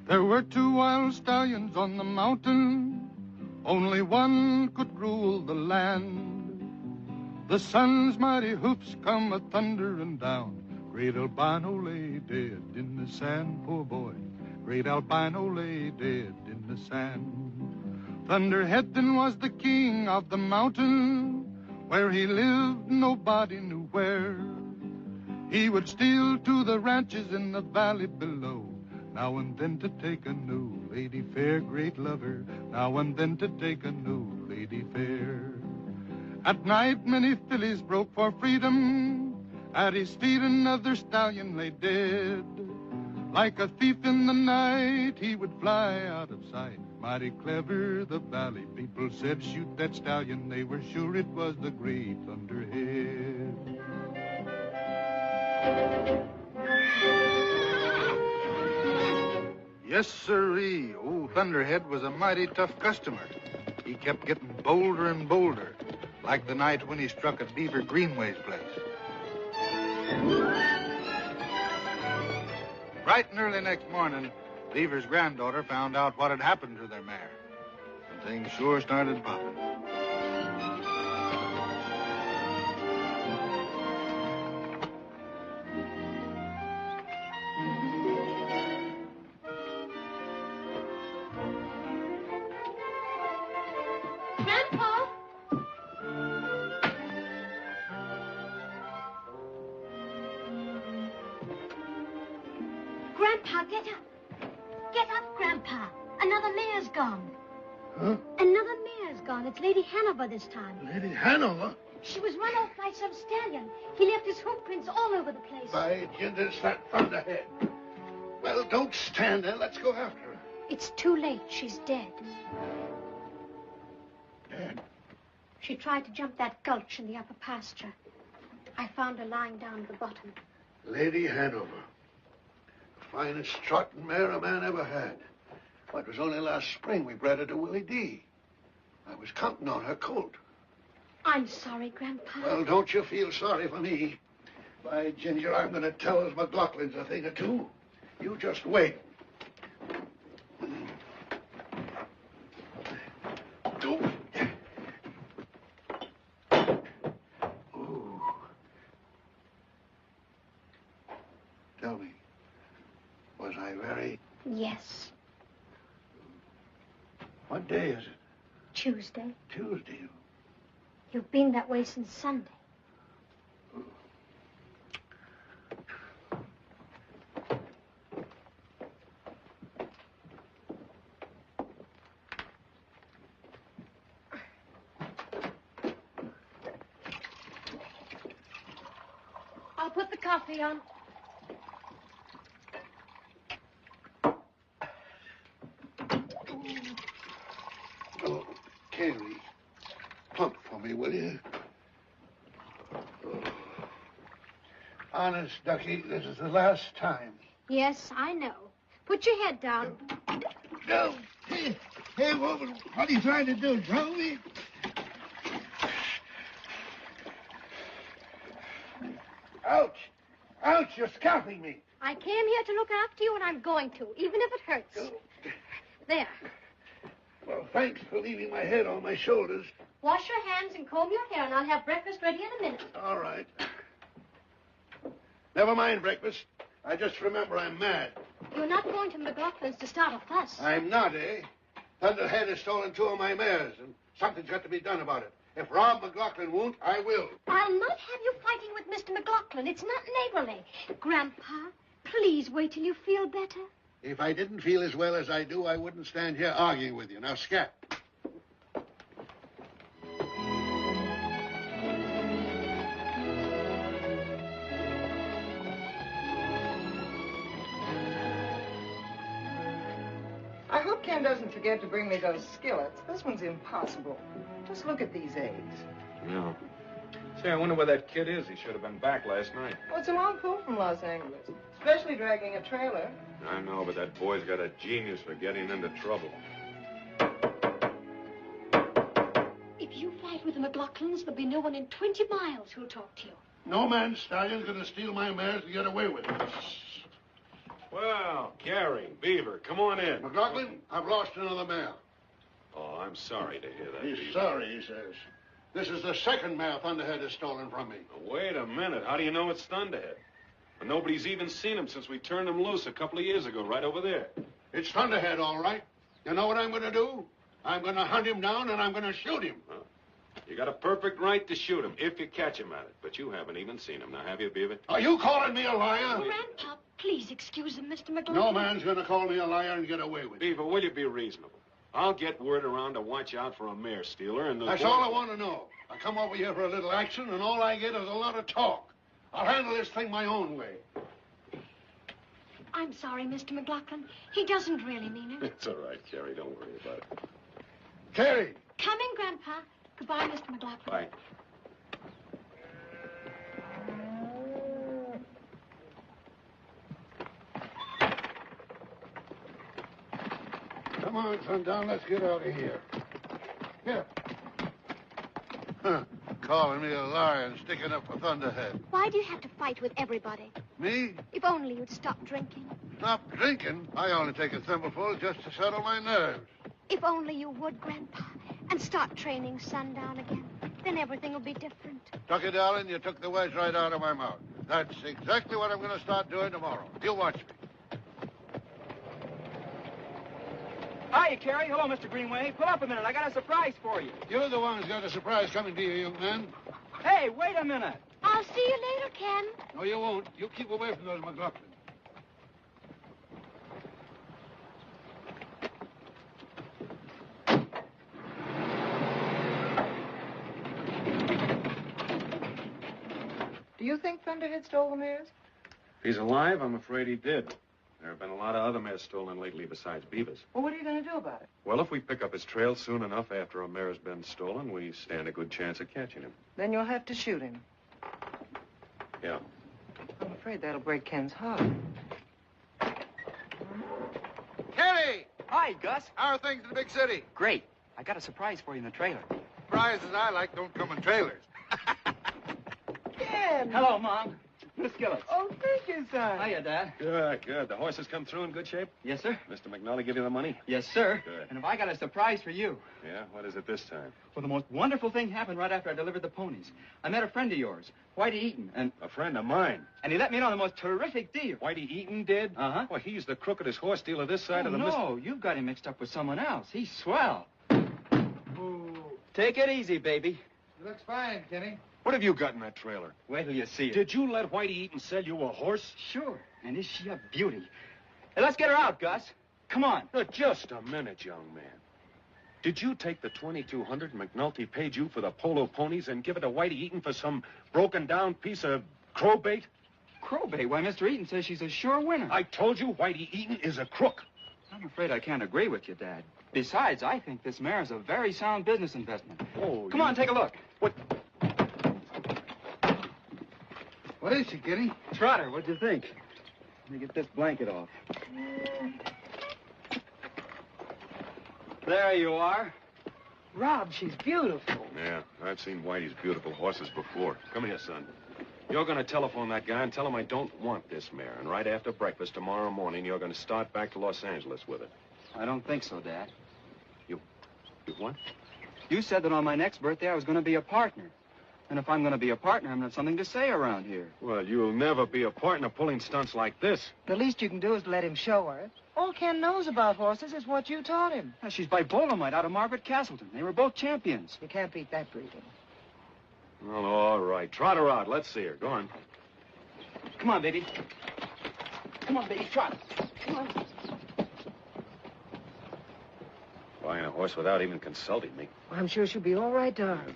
There were two wild stallions on the mountain. Only one could rule the land. The sun's mighty hoofs come a-thundering down. Great albino lay dead in the sand, poor boy. Great albino lay dead in the sand. Thunderhead then was the king of the mountain. Where he lived, nobody knew where. He would steal to the ranches in the valley below. Now and then to take a new lady fair, great lover. Now and then to take a new lady fair. At night many fillies broke for freedom. At his feet another stallion lay dead. Like a thief in the night he would fly out of sight. Mighty clever, the valley people said. Shoot that stallion, they were sure it was the great Thunderhead. Yes, sirree. Old Thunderhead was a mighty tough customer. He kept getting bolder and bolder, like the night when he struck at Beaver Greenway's place. Bright and early next morning, Beaver's granddaughter found out what had happened to their mare. And things sure started popping. Grandpa! Grandpa, get up. Get up, Grandpa. Another mare's gone. Huh? Another mare's gone. It's Lady Hanover this time. Lady Hanover? She was run off by some stallion. He left his hoof prints all over the place. By Jinder's that Thunderhead. Well, don't stand there. Let's go after her. It's too late. She's dead. Dead? She tried to jump that gulch in the upper pasture. I found her lying down at the bottom. Lady Hanover. Finest trotting mare a man ever had. Well, it was only last spring we bred her to Willie D. I was counting on her colt. I'm sorry, Grandpa. Well, don't you feel sorry for me. By Ginger, I'm going to tell us McLaughlin's a thing or two. You just wait. Go. Ooh. Tell me, was I very... Yes. What day is it? Tuesday. Tuesday. You've been that way since Sunday. I'll put the coffee on. Oh, Kaylee, plump for me, will you? Oh. Honest, Ducky, this is the last time. Yes, I know. Put your head down. No. Hey, woman, what are you trying to do, throw me? Ouch! Ouch, you're scalping me. I came here to look after you, and I'm going to, even if it hurts. Oh. There. Well, thanks for leaving my head on my shoulders. Wash your hands and comb your hair, and I'll have breakfast ready in a minute. All right. Never mind breakfast. I just remember I'm mad. You're not going to McLaughlin's to start a fuss. I'm not, eh? Thunderhead has stolen two of my mares, and something's got to be done about it. If Rob McLaughlin won't, I will. I'll not have you fighting with Mr. McLaughlin. It's not neighborly. Grandpa, please wait till you feel better. If I didn't feel as well as I do, I wouldn't stand here arguing with you. Now, scat. I hope Ken doesn't forget to bring me those skillets. This one's impossible. Just look at these eggs. No. Say, I wonder where that kid is. He should have been back last night. Well, it's a long pull from Los Angeles, especially dragging a trailer. I know, but that boy's got a genius for getting into trouble. If you fight with the McLaughlins, there'll be no one in 20 miles who'll talk to you. No man stallion's gonna steal my mares to get away with it. Well, Oh, Gary, Beaver, come on in. McLaughlin, I've lost another mare. Oh, I'm sorry to hear that, He's Beaver. sorry, he says. This is the second mare Thunderhead has stolen from me. Wait a minute. How do you know it's Thunderhead? Well, nobody's even seen him since we turned him loose a couple of years ago, right over there. It's Thunderhead, all right. You know what I'm going to do? I'm going to hunt him down and I'm going to shoot him. Well, you got a perfect right to shoot him if you catch him at it. But you haven't even seen him. Now, have you, Beaver? Are you calling me a liar? Grandpa, please excuse him, Mr. McLaughlin. No man's going to call me a liar and get away with it. Beaver, will you be reasonable? I'll get word around to watch out for a mare stealer and the... That's all I want to know. I come over here for a little action and all I get is a lot of talk. I'll handle this thing my own way. I'm sorry, Mr. McLaughlin. He doesn't really mean it. It's all right, Carrie. Don't worry about it. Carrie! Come in, Grandpa. Goodbye, Mr. McLaughlin. Bye. Come on, Sundown, let's get out of here. Here. Huh. Calling me a liar and sticking up for Thunderhead. Why do you have to fight with everybody? Me? If only you'd stop drinking. Stop drinking? I only take a thimbleful just to settle my nerves. If only you would, Grandpa, and start training Sundown again. Then everything will be different. Tucker, darling, you took the words right out of my mouth. That's exactly what I'm going to start doing tomorrow. You watch me. Hiya, Carrie. Hello, Mr. Greenway. Pull up a minute. I got a surprise for you. You're the one who's got a surprise coming to you, young man. Hey, wait a minute. I'll see you later, Ken. No, you won't. You keep away from those McLaughlin. Do you think Thunderhead stole the mares? If he's alive, I'm afraid he did. There have been a lot of other mares stolen lately besides Beaver's. Well, what are you going to do about it? Well, if we pick up his trail soon enough after a mare has been stolen, we stand a good chance of catching him. Then you'll have to shoot him. Yeah. I'm afraid that'll break Ken's heart. Carrie! Hi, Gus. How are things in the big city? Great. I got a surprise for you in the trailer. Surprises I like don't come in trailers. Ken! Hello, Mom. Miss Skillets. Oh, thank you, son. Hiya, Dad. Good, good. The horses come through in good shape? Yes, sir. Mr. McNally give you the money? Yes, sir. Good. And if I got a surprise for you. Yeah? What is it this time? Well, the most wonderful thing happened right after I delivered the ponies. I met a friend of yours, Whitey Eaton, and A friend of mine. he let me know the most terrific deal. Whitey Eaton did? Uh-huh. Well, he's the crookedest horse dealer this side Oh, of the... no, you've got him mixed up with someone else. He's swell. Take it easy, baby. Looks fine, Kenny. What have you got in that trailer? Wait till you see it. Did you let Whitey Eaton sell you a horse? Sure. And is she a beauty? Hey, let's get her out, Gus. Come on. Now, just a minute, young man. Did you take the $2,200 McNulty paid you for the polo ponies and give it to Whitey Eaton for some broken-down piece of crowbait? Crowbait? Why, Mr. Eaton says she's a sure winner. I told you Whitey Eaton is a crook. I'm afraid I can't agree with you, Dad. Besides, I think this mare is a very sound business investment. Oh, Come on, take a look. What? What is she, Kenny? Trotter, what'd you think? Let me get this blanket off. There you are. Rob, she's beautiful. Yeah, I've seen Whitey's beautiful horses before. Come here, son. You're going to telephone that guy and tell him I don't want this mare. And right after breakfast tomorrow morning, you're going to start back to Los Angeles with it. I don't think so, Dad. You what? You said that on my next birthday I was going to be a partner. And if I'm going to be a partner, I'm going to have something to say around here. Well, you'll never be a partner pulling stunts like this. The least you can do is let him show her. All Ken knows about horses is what you taught him. Now, she's by Bolemite out of Margaret Castleton. They were both champions. You can't beat that breeding. Well, all right. Trot her out. Let's see her. Go on. Come on, baby. Come on, baby, trot. Come on. Buying a horse without even consulting me. I'm sure she'll be all right, darling.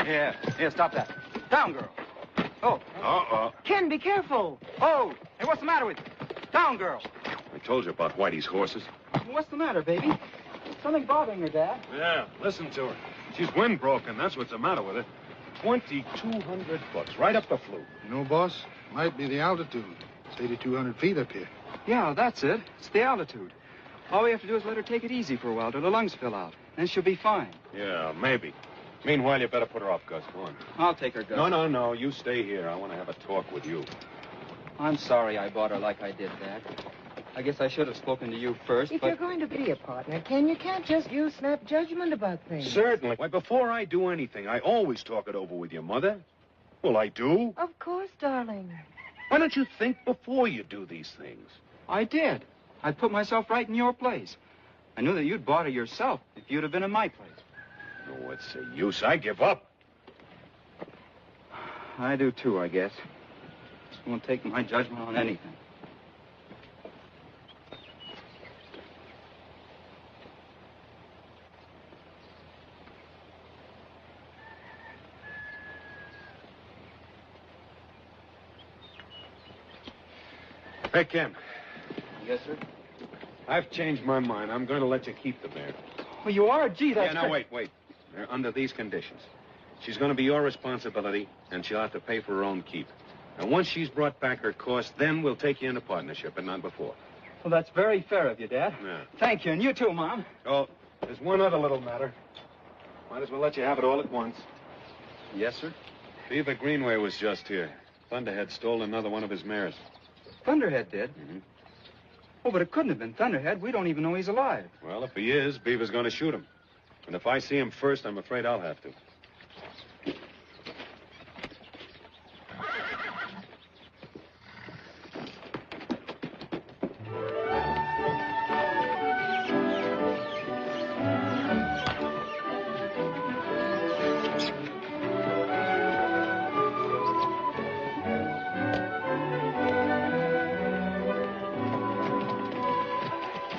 Yeah, stop that. Down, girl. Oh. Uh-oh. Ken, be careful. Oh. Hey, what's the matter with you? Down, girl. I told you about Whitey's horses. What's the matter, baby? Something bothering her, Dad. Yeah, listen to her. She's wind broken. That's what's the matter with her. 2,200 bucks, right up the flute. You know, boss, might be the altitude. It's 8,200 feet up here. Yeah, that's it. It's the altitude. All we have to do is let her take it easy for a while till her lungs fill out. Then she'll be fine. Yeah, maybe. Meanwhile, you better put her up, Gus. Go on. I'll take her, Gus. No. You stay here. I want to have a talk with you. I'm sorry I bought her like I did, Dad. I guess I should have spoken to you first, If but... you're going to be a partner, Ken, you can't just use snap judgment about things. Certainly. Why, before I do anything, I always talk it over with your mother. Well, I do. Of course, darling. Why don't you think before you do these things? I did. I put myself right in your place. I knew that you'd bought her yourself if you'd have been in my place. Oh, what's the use? I give up. I do, too, I guess. Just won't take my judgment on anything. Hey, Ken. Yes, sir? I've changed my mind. I'm going to let you keep the mare. Oh, you are? Gee, that's Yeah, now, wait. They're under these conditions. She's going to be your responsibility, and she'll have to pay for her own keep. And once she's brought back her cost, then we'll take you into partnership, and not before. Well, that's very fair of you, Dad. Yeah. Thank you, and you too, Mom. Oh, there's one other little matter. Might as well let you have it all at once. Yes, sir? Beaver Greenway was just here. Thunderhead stole another one of his mares. Thunderhead did? Mm-hmm. Oh, but it couldn't have been Thunderhead. We don't even know he's alive. Well, if he is, Beaver's going to shoot him. And if I see him first, I'm afraid I'll have to.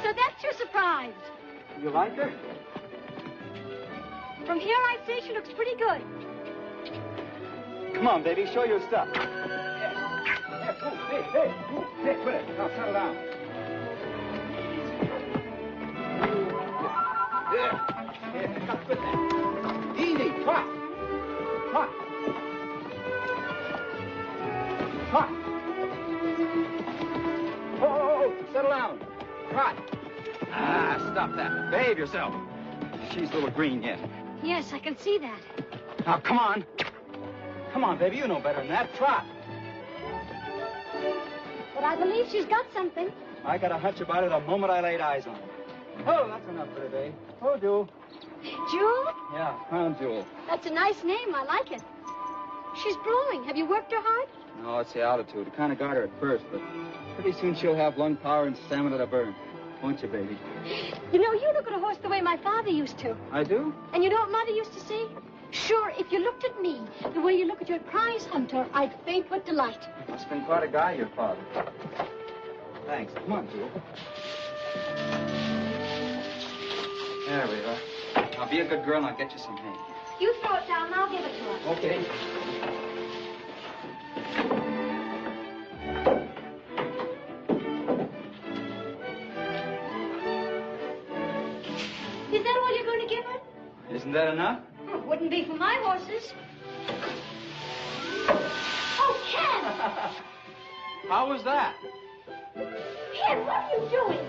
So that's your surprise. You like her? From here, I'd say she looks pretty good. Come on, baby, show your stuff. Yeah, hey, quit it. Now, settle down. Yeah, quit that. Easy, trot. Trot. Trot. Oh, settle down. Trot. Stop that. Behave yourself. She's a little green yet. Yes, I can see that. Now, come on. Come on, baby, you know better than that. Trot. But I believe she's got something. I got a hunch about it the moment I laid eyes on her. Oh, that's enough for today. Oh, Jewel. Jewel? Yeah, Crown Jewel. That's a nice name. I like it. She's growing. Have you worked her hard? No, it's the altitude. It kind of got her at first, but pretty soon she'll have lung power and stamina to burn. Won't you, baby? You know, you look at a horse the way my father used to. I do? And you know what Mother used to say? Sure, if you looked at me the way you look at your prize hunter, I'd faint with delight. Must have been quite a guy, your father. Thanks. Come on, Jewel. There we are. Now, be a good girl and I'll get you some hay. You throw it down and I'll give it to her. Okay. Is that all you're going to give her? Isn't that enough? Well, it wouldn't be for my horses. Oh, Ken! How was that? Ken, what are you doing?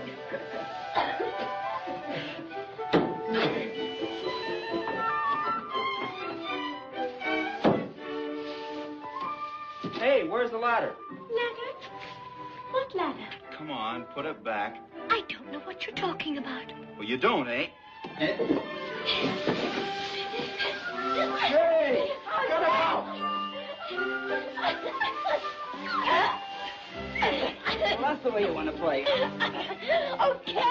Hey, where's the ladder? Ladder? What ladder? Come on, put it back. I don't know what you're talking about. Well, you don't, eh? Hey! Get out! Well, that's the way you want to play. Okay.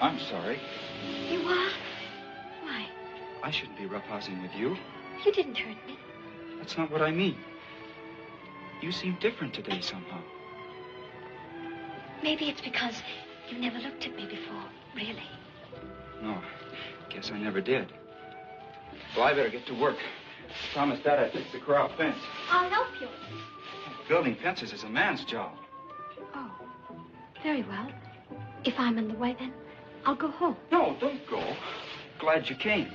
I'm sorry. You are? Why? I shouldn't be roughhousing with you. You didn't hurt me. That's not what I mean. You seem different today somehow. Maybe it's because you never looked at me before, really. No, guess I never did. Well, I better get to work. Promised Dad I'd fix the corral fence. I'll help you. Building fences is a man's job. Oh, very well. If I'm in the way, then I'll go home. No, don't go. Glad you came.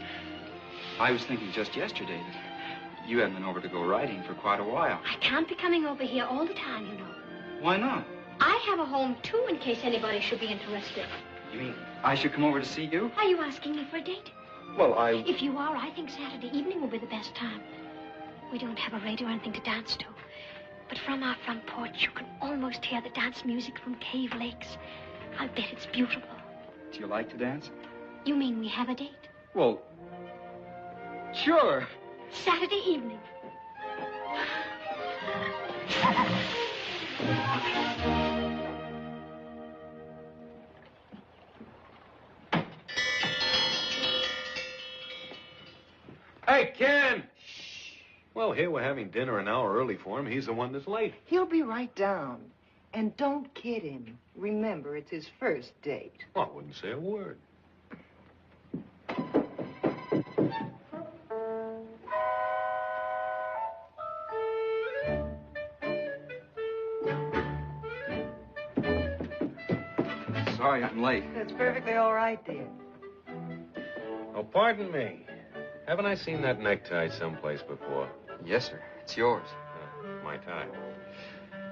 I was thinking just yesterday that you hadn't been over to go riding for quite a while. I can't be coming over here all the time, you know. Why not? I have a home, too, in case anybody should be interested. You mean I should come over to see you? Are you asking me for a date? Well, If you are, I think Saturday evening will be the best time. We don't have a radio or anything to dance to. But from our front porch, you can almost hear the dance music from Cave Lakes. I'll bet it's beautiful. Do you like to dance? You mean we have a date? Well, sure. Saturday evening. Hey, Ken! Well, here we're having dinner an hour early for him. He's the one that's late. He'll be right down. And don't kid him. Remember, it's his first date. Well, I wouldn't say a word. Sorry I'm late. That's perfectly all right, dear. Oh, pardon me. Haven't I seen that necktie someplace before? Yes, sir. It's yours. My tie.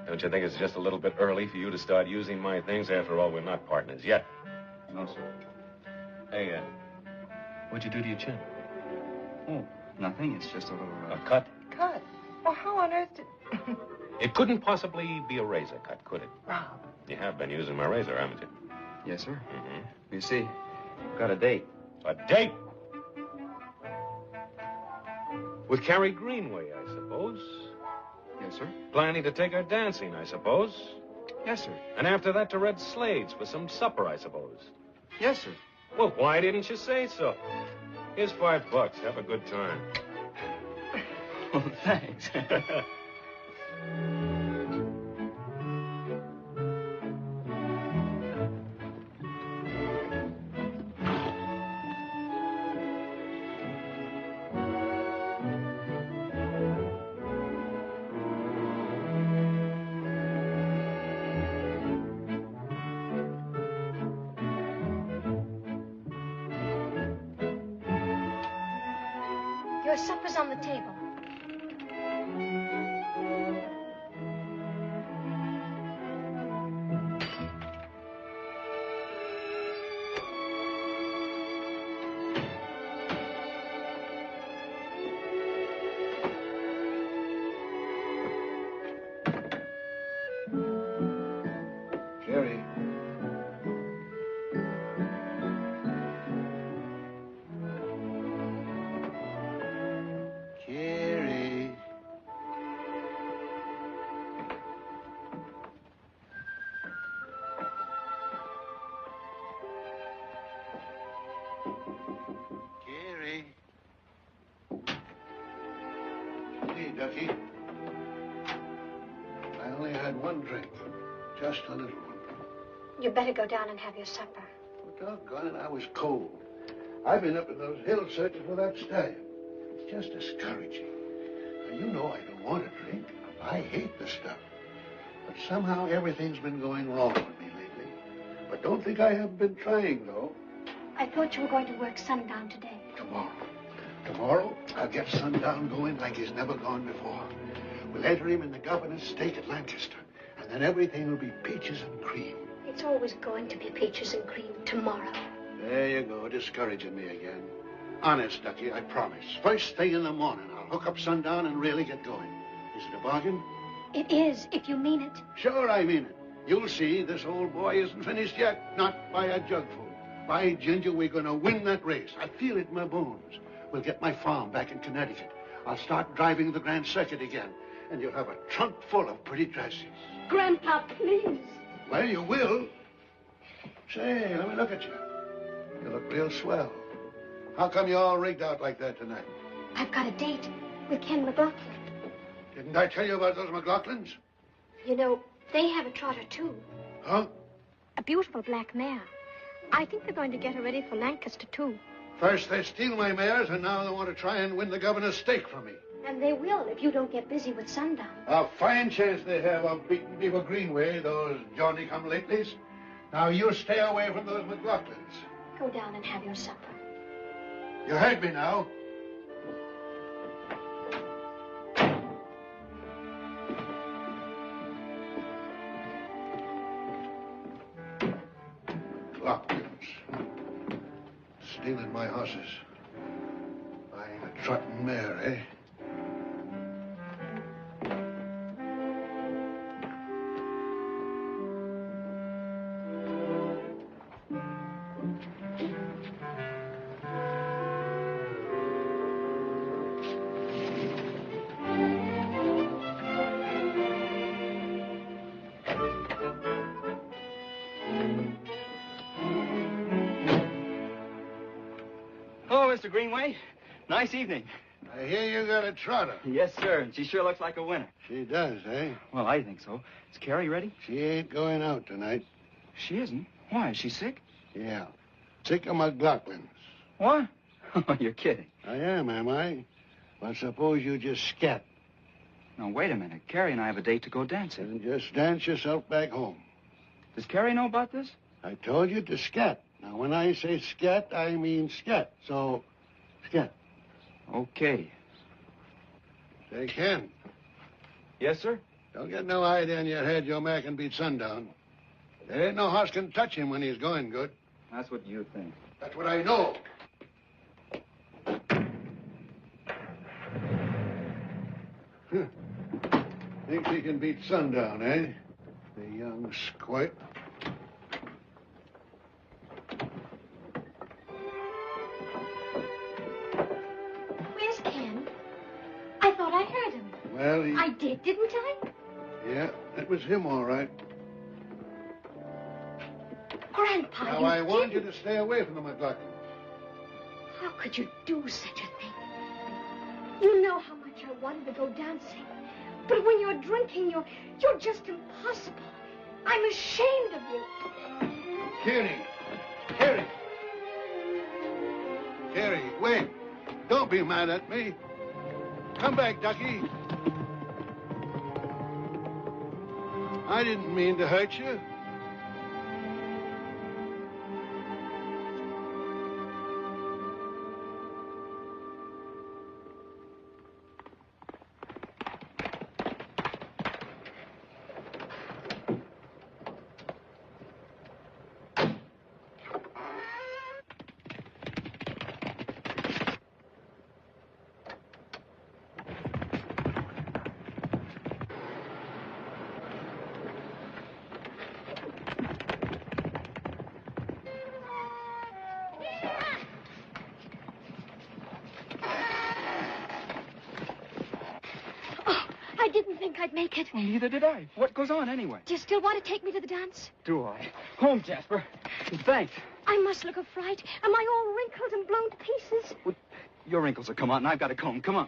Don't you think it's just a little bit early for you to start using my things? After all, we're not partners yet. No, sir. Hey, what'd you do to your chin? Oh, nothing. It's just a little... A cut? Cut. Well, how on earth did... It couldn't possibly be a razor cut, could it? Rob. You have been using my razor, haven't you? Yes, sir. Mm-hmm. You see, I've got a date. A date? With Carrie Greenway, I suppose. Yes, sir. Planning to take her dancing, I suppose. Yes, sir. And after that to Red Slade's for some supper, I suppose. Yes, sir. Well, why didn't you say so? Here's $5. Have a good time. Oh, thanks. Your supper's on the table. Jerry. Jerry. Jerry. Hey, Ducky. I only had one drink. Just a little one. You better go down and have your supper. Well, doggone it, I was cold. I've been up in those hills searching for that stallion. It's just discouraging. Now, you know I don't want to drink. I hate the stuff. But somehow everything's been going wrong with me lately. But don't think I haven't been trying, though. I thought you were going to work sundown today. Tomorrow. Tomorrow, I'll get Sundown going like he's never gone before. We'll enter him in the governor's stake at Lancaster. And then everything will be peaches and cream. It's always going to be peaches and cream tomorrow. There you go, discouraging me again. Honest, Ducky, I promise. First thing in the morning, I'll hook up Sundown and really get going. Is it a bargain? It is, if you mean it. Sure, I mean it. You'll see this old boy isn't finished yet. Not by a jugful. By ginger, we're going to win that race. I feel it in my bones. We'll get my farm back in Connecticut. I'll start driving the Grand Circuit again. And you'll have a trunk full of pretty dresses. Grandpa, please. Well, you will. Say, let me look at you. You look real swell. How come you're all rigged out like that tonight? I've got a date with Ken McLaughlin. Didn't I tell you about those McLaughlins? You know, they have a trotter, too. Huh? A beautiful black mare. I think they're going to get her ready for Lancaster, too. First they steal my mares, and now they want to try and win the governor's stake from me. And they will if you don't get busy with Sundown. A fine chance they have of beating Beaver Greenway, those Johnny-come-latelys. Now, you stay away from those McLaughlins. Go down and have your supper. You heard me now. McLaughlins. Stealing my horses. Buying a trotting mare, eh? Hello, Mr. Greenway. Nice evening. I hear you got a trotter. Yes, sir. And she sure looks like a winner. She does, eh? Well, I think so. Is Carrie ready? She ain't going out tonight. She isn't. Why? Is she sick? Yeah. Sick of McLaughlin's. What? Oh, you're kidding. I am I? Well, suppose you just scat Now, wait a minute. Carrie and I have a date to go dancing. and just dance yourself back home. Does Carrie know about this? I told you to scat. Now, when I say scat, I mean scat. So, scat. Okay. Say, Ken, Yes, sir? don't get no idea in your head your man can beat sundown. There ain't no horse can touch him when he's going good. That's what you think. That's what I know. Thinks he can beat sundown, eh? The young squirt. Where's Ken? I thought I heard him. Well, he... I did, didn't I? Yeah, that was him, all right. Grandpa, Now, you I want you didn't. to stay away from the McLaughlin. How could you do such a thing? You know how much I wanted to go dancing. But when you're drinking, you're just impossible. I'm ashamed of you. Carrie! Carrie! Carrie, wait. Don't be mad at me. Come back, Ducky. I didn't mean to hurt you. I didn't think I'd make it. Well, neither did I. What goes on anyway? Do you still want to take me to the dance? Do I? Home, Jasper. Thanks. I must look a fright. Am I all wrinkled and blown to pieces? Well, your wrinkles will come out, and I've got a comb. Come on.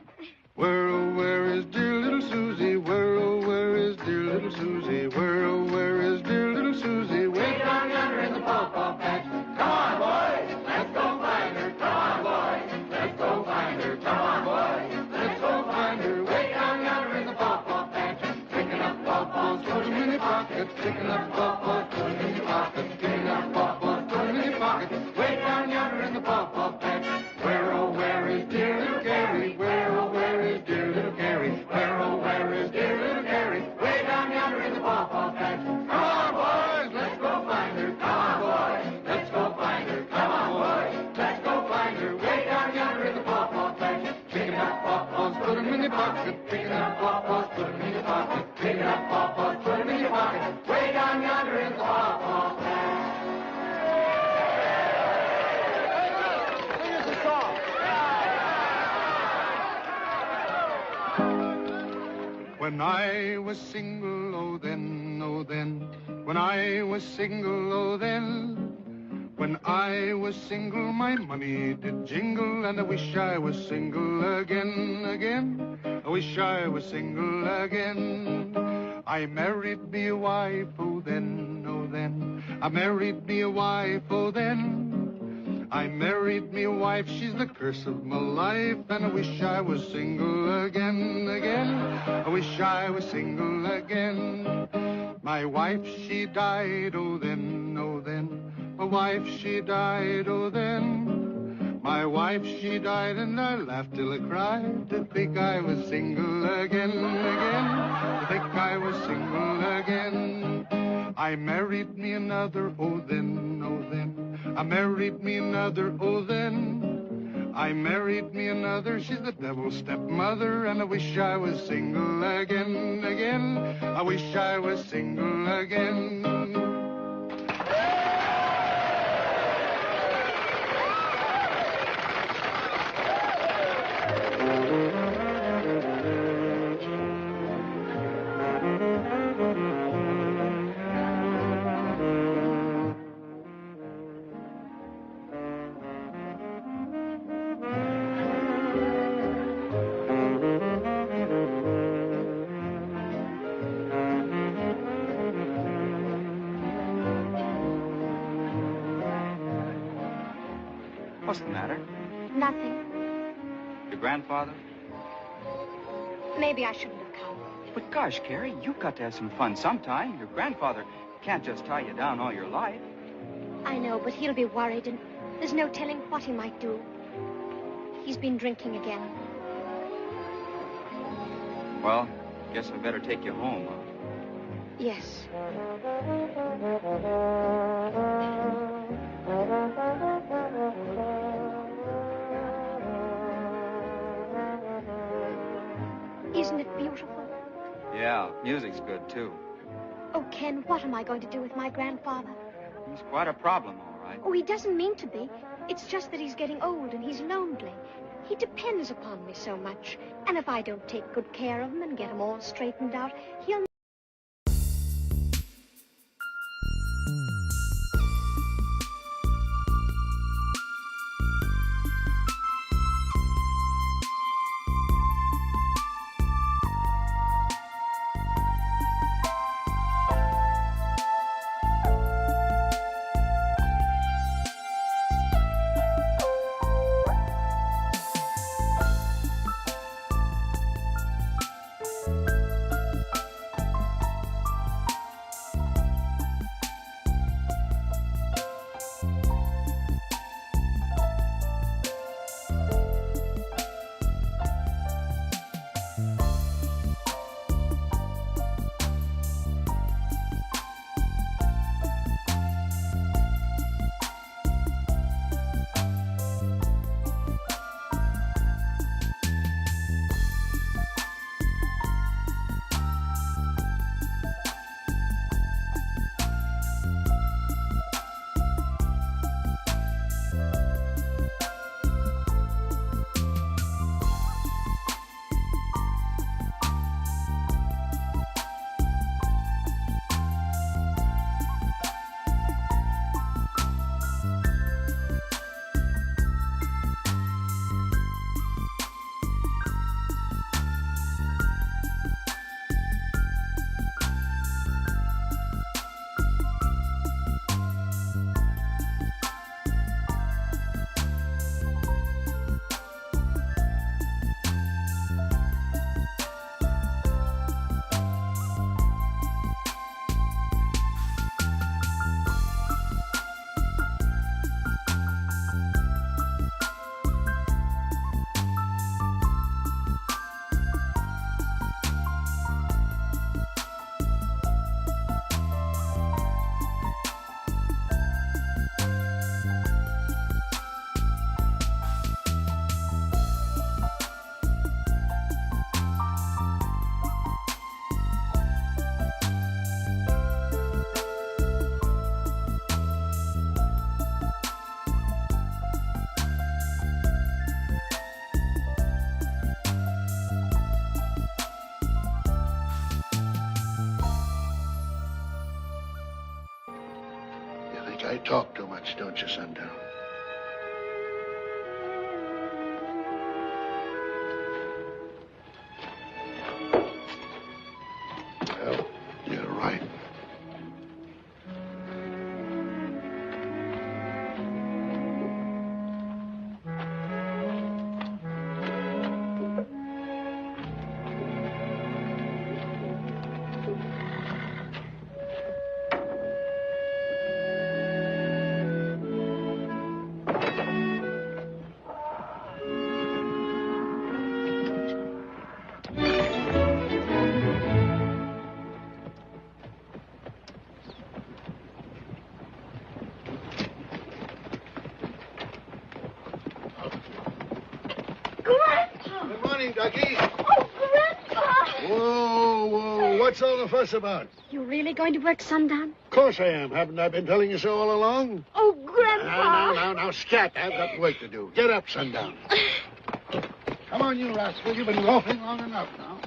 Where, oh, where is dear little Susie? Where, oh, where is dear little Susie? Where, oh, where is dear little Susie? Way down yonder in the pawpaw patch. Come on, boys, let's go find her. Come on, boys, let's go find her. Come on, boys, let's go find her. Way down yonder in the pawpaw patch. Picking up pawpaws, put 'em in your pockets. Picking up pawpaws, put 'em in your pockets. Picking up pawpaws, put 'em in your pockets. Way down yonder in the pawpaw patch. Where, oh, where is dear little Carrie? Where, oh, where is dear little Carrie? Where, oh, where is dear little Carrie? Way down yonder in the pawpaw patch. Come on, boys, let's go find her. Come on, boys, let's go find her. Come on, boys, let's go find her. Way down yonder in the pawpaw patch. Picking up pawpaws, put 'em in your pocket. Picking up pawpaws, put 'em in your pocket. Picking up pawpaws, put 'em in your pocket. Way down yonder in the pawpaw patch. When I was single, oh then, oh then. When I was single, oh then. When I was single, my money did jingle, and I wish I was single again, again. I wish I was single again. I married me a wife, oh then, oh then. I married me a wife, oh then. I married me a wife, she's the curse of my life, and I wish I was single again, again. I wish I was single again. My wife, she died, oh then, oh then. My wife, she died, oh then. My wife, she died, and I laughed till I cried to think I was single again, again. To think I was single again. I married me another, oh then, oh then. I married me another, oh then. I married me another, she's the devil's stepmother, and I wish I was single again, again. I wish I was single again. What's the matter? Nothing. Your grandfather? Maybe I shouldn't have come. But gosh, Carrie, you've got to have some fun sometime. Your grandfather can't just tie you down all your life. I know, but he'll be worried, and there's no telling what he might do. He's been drinking again. Well, guess I better take you home. Yes. Isn't it beautiful? Yeah, music's good, too. Oh, Ken, what am I going to do with my grandfather? He's quite a problem, all right. Oh, he doesn't mean to be. It's just that he's getting old and he's lonely. He depends upon me so much. And if I don't take good care of him and get him all straightened out, he'll... I talk too much, don't you, Sundown? Well, you're right. Grandpa! Good morning, Ducky. Oh, Grandpa! Whoa. What's all the fuss about? You really going to work sundown? Of course I am. Haven't I been telling you so all along? Oh, Grandpa! Now, scat. I've got work to do. Get up, sundown. Come on, you rascal. You've been loafing long enough now.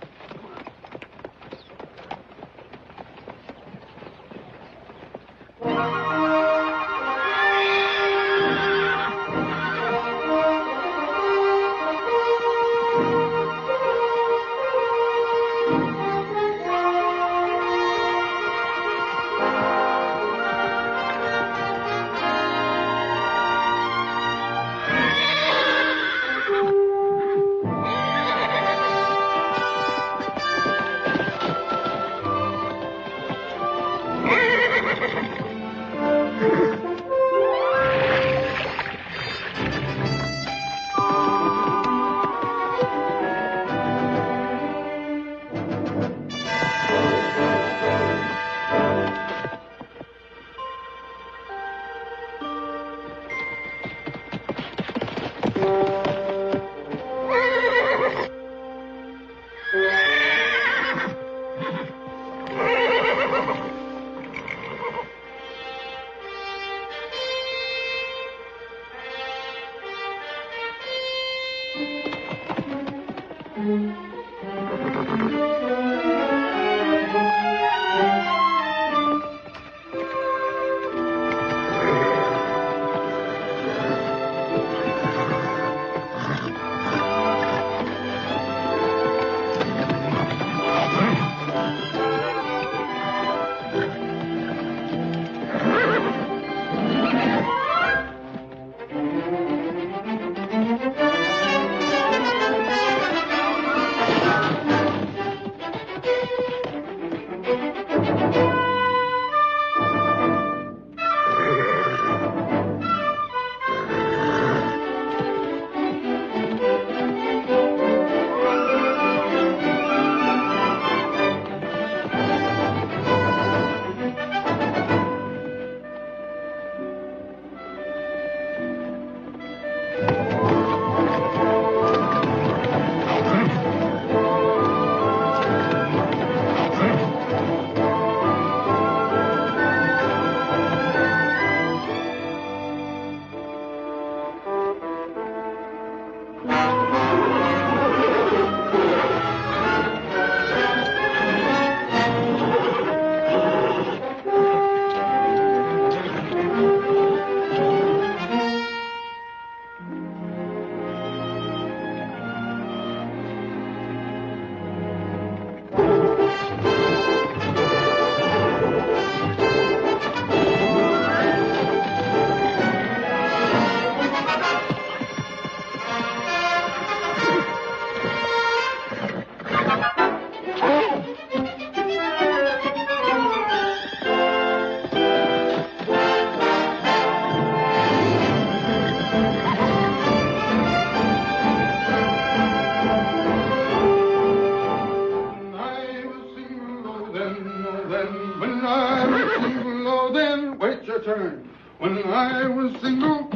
Turn. When I was single.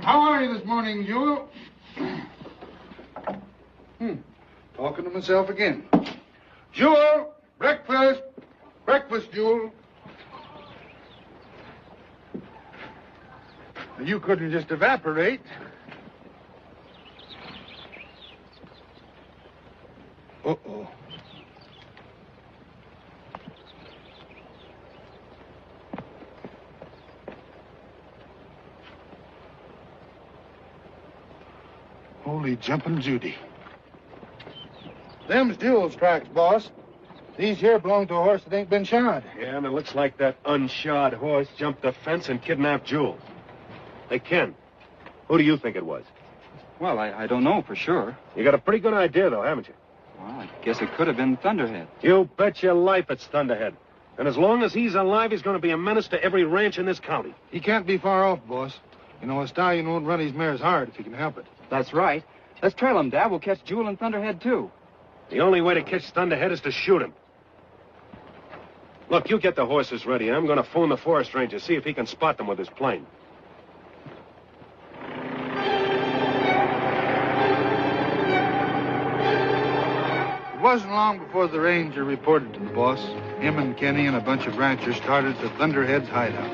How are you this morning, Jewel? Talking to myself again. Jewel, breakfast. Breakfast, Jewel. You couldn't just evaporate. Uh-oh. Holy jumping Judy. Them's Jewel's tracks, boss. These here belong to a horse that ain't been shod. Yeah, and it looks like that unshod horse jumped the fence and kidnapped Jewel. Hey, Ken, who do you think it was? Well, I don't know for sure. You got a pretty good idea, though, haven't you? Well, I guess it could have been Thunderhead. You bet your life it's Thunderhead. And as long as he's alive, he's going to be a menace to every ranch in this county. He can't be far off, boss. You know, a stallion won't run his mares hard if he can help it. That's right. Let's trail him, Dad. We'll catch Jewel and Thunderhead, too. The only way to catch Thunderhead is to shoot him. Look, you get the horses ready. I'm going to phone the forest ranger, see if he can spot them with his plane. wasn't long before the ranger reported to the boss. Him and Kenny and a bunch of ranchers started to Thunderhead's hideout.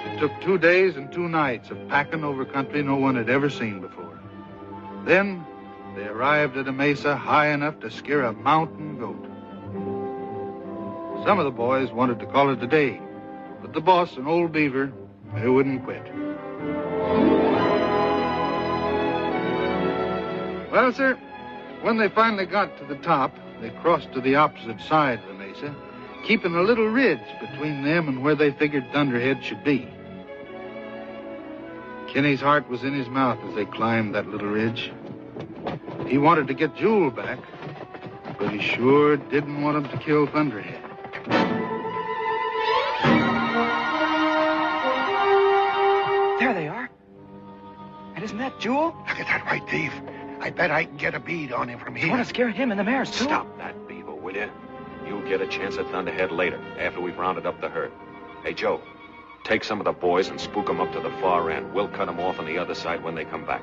It took 2 days and 2 nights of packing over country no one had ever seen before. Then they arrived at a mesa high enough to scare a mountain goat. Some of the boys wanted to call it a day, but the boss, an old beaver, they wouldn't quit. Well, sir, when they finally got to the top, they crossed to the opposite side of the mesa, keeping a little ridge between them and where they figured Thunderhead should be. Kenny's heart was in his mouth as they climbed that little ridge. He wanted to get Jewel back, but he sure didn't want him to kill Thunderhead. There they are. And isn't that Jewel? Look at that white thief. I bet I can get a bead on him from here. You want to scare him and the mares, too? Stop that, Beaver, will you? You'll get a chance at Thunderhead later, after we've rounded up the herd. Hey, Joe, take some of the boys and spook them up to the far end. We'll cut them off on the other side when they come back.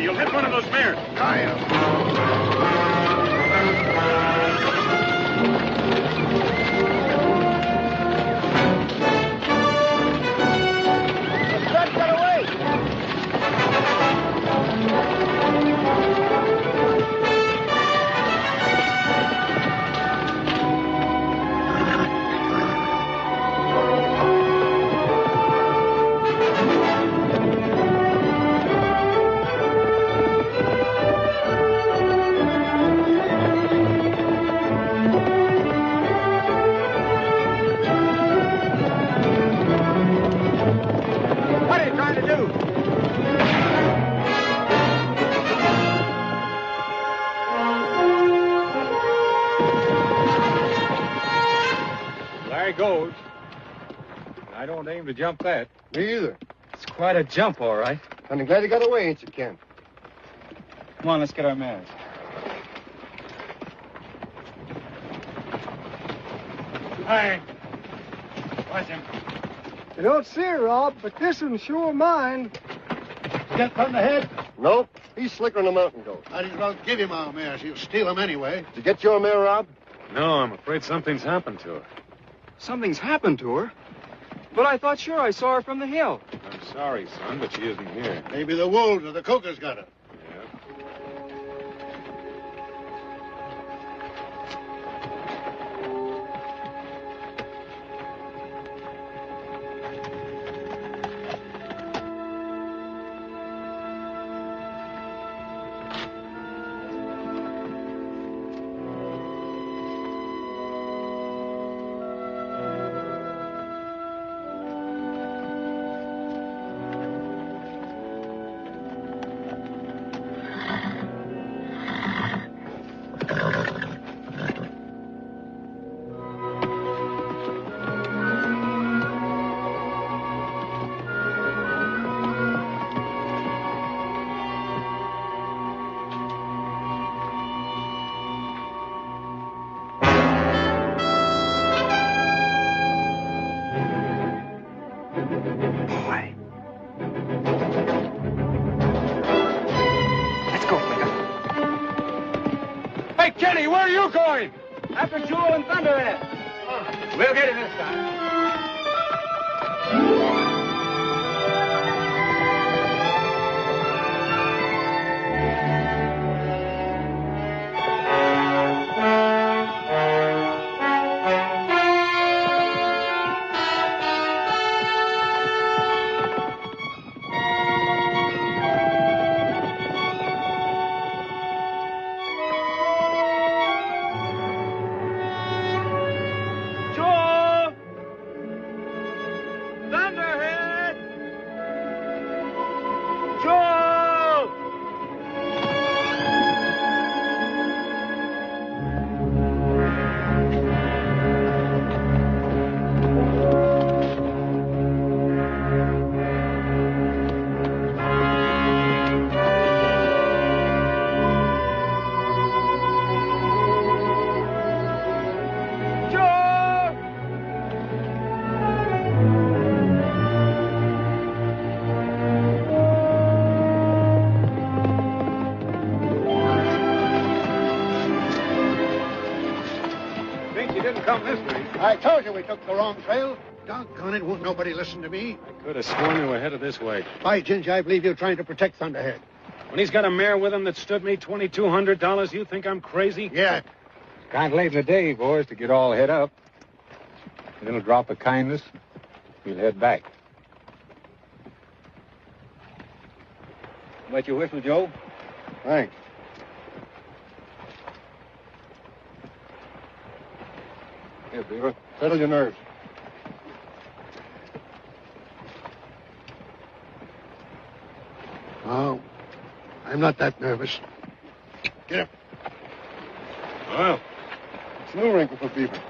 You'll hit one of those mares. I am. Let's get away! What are you trying to do? There he goes. I don't aim to jump that. Me either. It's quite a jump, all right. I'm glad he got away, ain't you, Ken? Come on, let's get our mares. Hey, watch him. You don't see her, Rob, but this one's sure mine. Get Thunderhead. Nope. He's slicker than a mountain goat. Might as well give him our mares. He'll steal them anyway. Did you get your mare, Rob? No, I'm afraid something's happened to her. Something's happened to her. But I thought sure I saw her from the hill. I'm sorry, son, but she isn't here. Maybe the wolves or the cougars got her. Yeah. Hey, Kenny, where are you going? After Jewel and Thunderhead. We'll get it this time. Come this way. I told you we took the wrong trail. Doggone it, won't nobody listen to me. I could have sworn you were headed this way. By Ginger, I believe you're trying to protect Thunderhead. When he's got a mare with him that stood me $2,200, you think I'm crazy? Yeah. Kind of late in the day, boys, to get all head up. A little drop of kindness, we'll head back. Let you whistle, Joe? Thanks. Here, Beaver. Settle your nerves. Oh, I'm not that nervous. Get up. Well, It's no wrinkle for Beaver.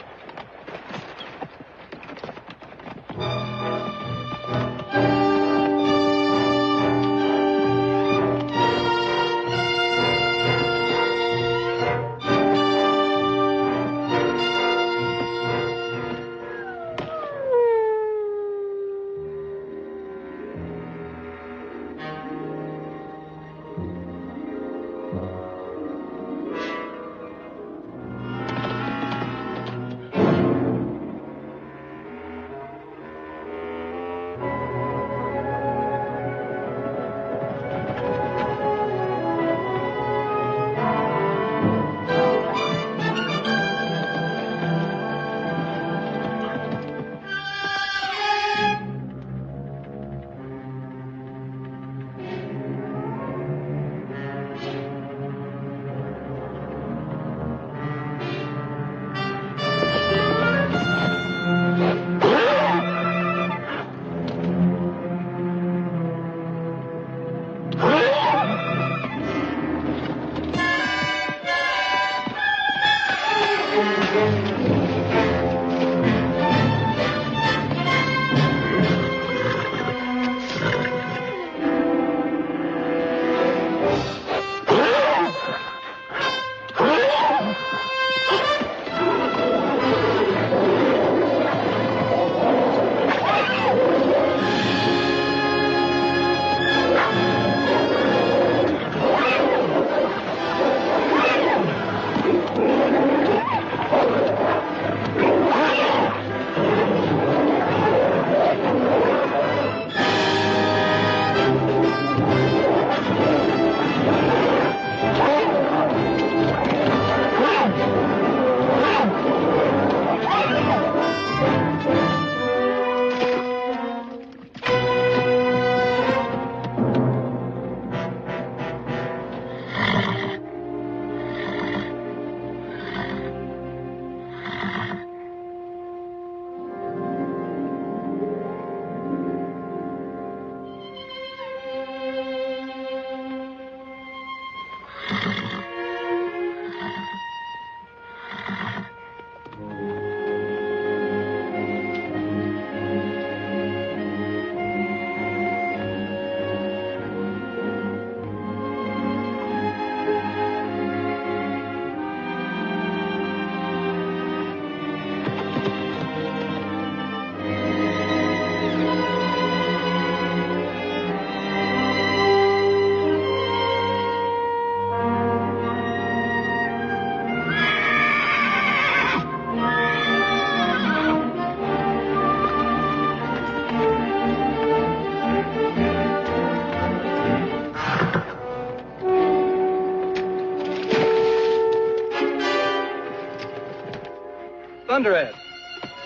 Thunderhead,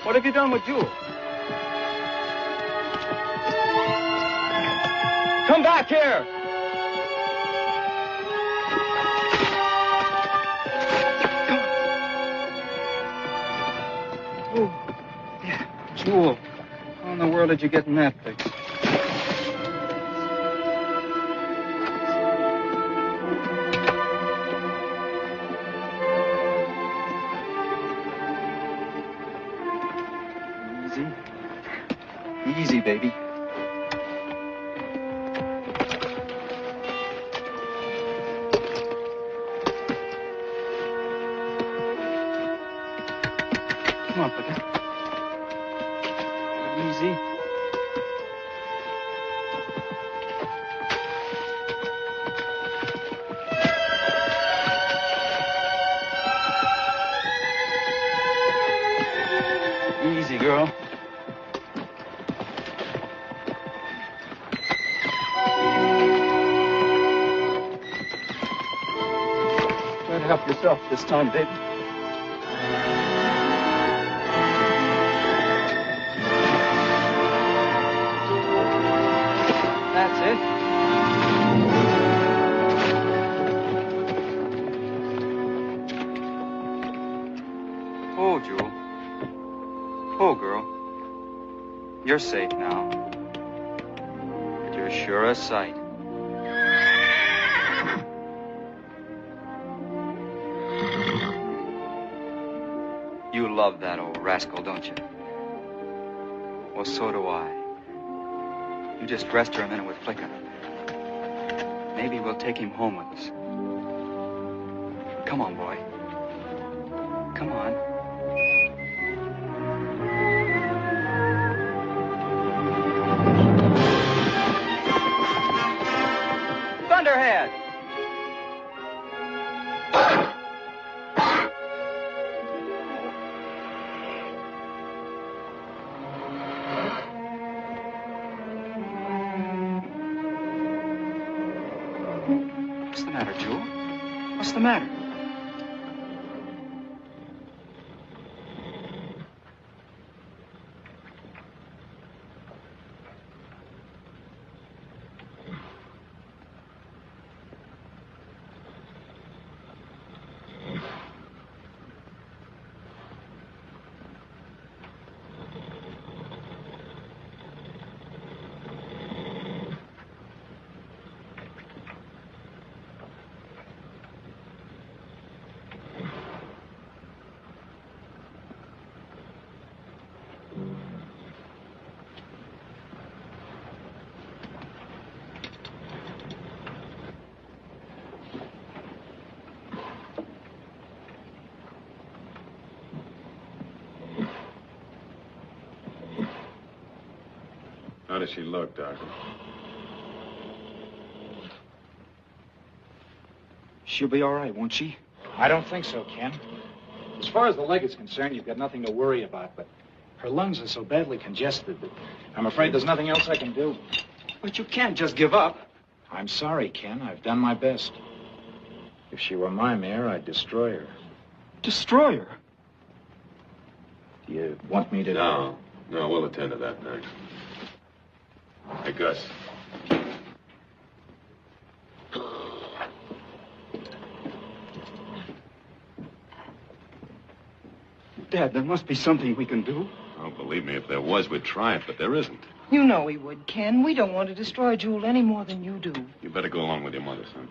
what have you done with Jewel? Come back here! Oh, yeah, Jewel. How in the world did you get in that fix? Easy, baby. Come on, Pika. Easy. Easy, girl. Try to help yourself this time, baby. That's it. Oh, Jewel. Oh, girl. You're safe now. But you're sure a sight. You love that old rascal, don't you? Well, so do I. You just rest her a minute with Flicker. Maybe we'll take him home with us. Come on, boy. Come on. Thunderhead! What's the matter, Jewel? What's the matter? How does she look, Doctor? She'll be all right, won't she? I don't think so, Ken. As far as the leg is concerned, you've got nothing to worry about, but her lungs are so badly congested that I'm afraid there's nothing else I can do. But you can't just give up. I'm sorry, Ken. I've done my best. If she were my mare, I'd destroy her. Destroy her? Do you want me to... No, we'll attend to that next. Hey, Gus. Dad, there must be something we can do. Oh, believe me, if there was, we'd try it, but there isn't. You know we would, Ken. We don't want to destroy Jewel any more than you do. You better go along with your mother, son.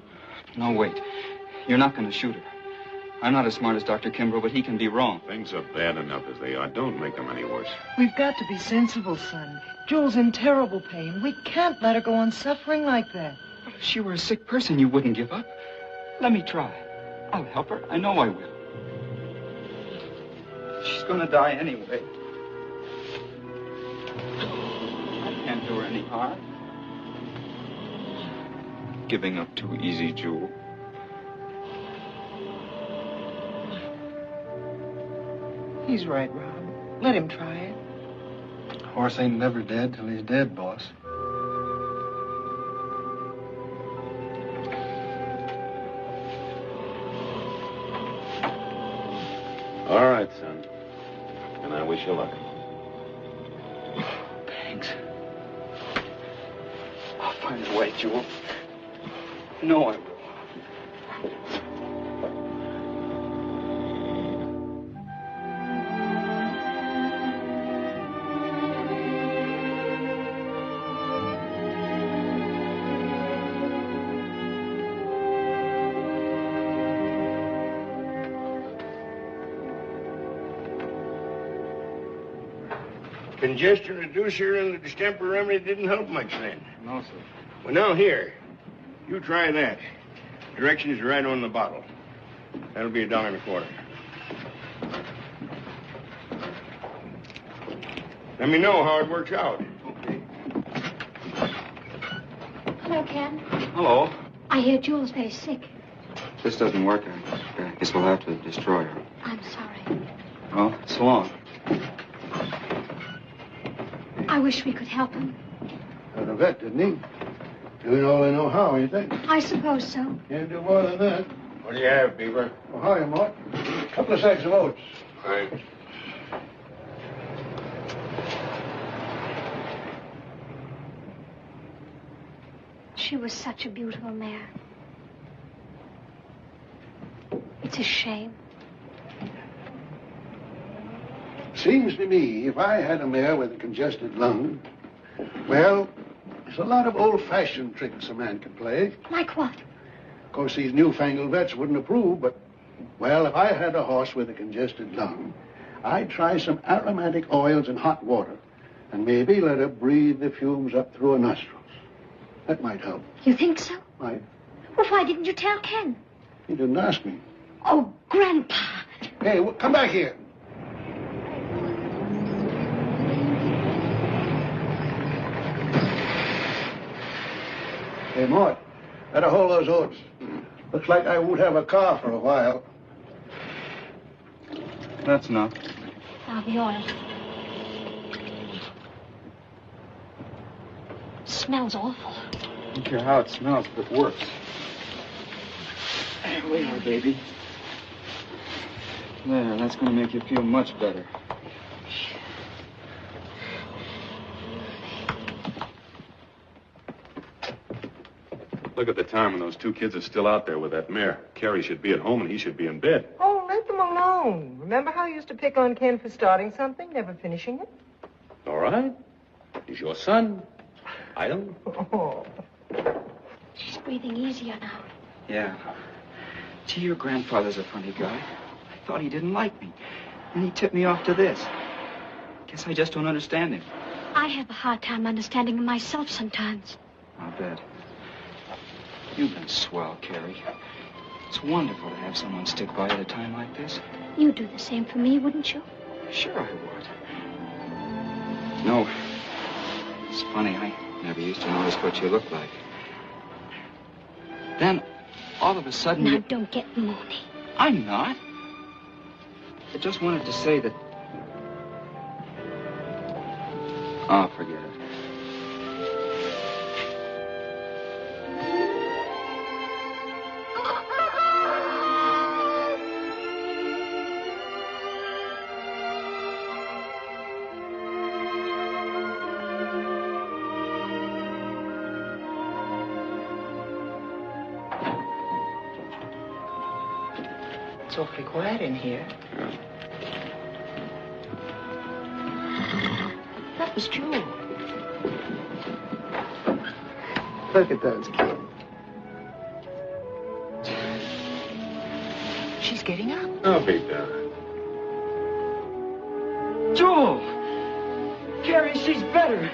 No, wait. You're not going to shoot her. I'm not as smart as Dr. Kimbrough, but he can be wrong. Things are bad enough as they are. Don't make them any worse. We've got to be sensible, son. Jewel's in terrible pain. We can't let her go on suffering like that. But if she were a sick person, you wouldn't give up. Let me try. I'll help her. I know I will. She's going to die anyway. I can't do her any harm. Giving up too easy, Jewel. He's right, Rob. Let him try it. Horse ain't never dead till he's dead, boss. All right, son. And I wish you luck. Thanks. I'll find a way, Jewel. No, I will. Congestion reducer and the distemper remedy didn't help much then. No, sir. Well, now here, you try that. Directions are right on the bottle. That'll be $1.25. Let me know how it works out. Okay. Hello, Ken. Hello. I hear Jewel's very sick. If this doesn't work, I guess we'll have to destroy her. I'm sorry. Well, so long. I wish we could help him. Got a vet, didn't he? Doing all they know how, ain't they? I suppose so. Can't do more than that. What do you have, Beaver? Oh, hiya, Mort. A couple of sacks of oats. Right. She was such a beautiful mare. It's a shame. Seems to me, if I had a mare with a congested lung, well, there's a lot of old-fashioned tricks a man can play. Like what? Of course, these newfangled vets wouldn't approve, but, well, if I had a horse with a congested lung, I'd try some aromatic oils in hot water and maybe let her breathe the fumes up through her nostrils. That might help. You think so? Might. Well, why didn't you tell Ken? He didn't ask me. Oh, Grandpa. Hey, come back here. Hey, Mort, better hold those oats. Looks like I won't have a car for a while. That's enough. Now the oil. Smells awful. I don't care how it smells, but it works. There we are, baby. There, that's going to make you feel much better. Look at the time when those two kids are still out there with that mare. Carrie should be at home and he should be in bed. Oh, let them alone. Remember how you used to pick on Ken for starting something, never finishing it? All right. He's your son. I don't. Oh. She's breathing easier now. Yeah. Gee, your grandfather's a funny guy. I thought he didn't like me. And he tipped me off to this. Guess I just don't understand him. I have a hard time understanding him myself sometimes. I'll bet. You've been swell, Carrie. It's wonderful to have someone stick by at a time like this. You'd do the same for me, wouldn't you? Sure I would. No. It's funny, I never used to notice what you looked like. Then, all of a sudden Now, don't get moody. I'm not. I just wanted to say that... Oh, forget it. It's awfully quiet in here. Yeah. That was Jewel. Look at those kids. She's getting up. I'll be down. Jewel! Carrie, she's better.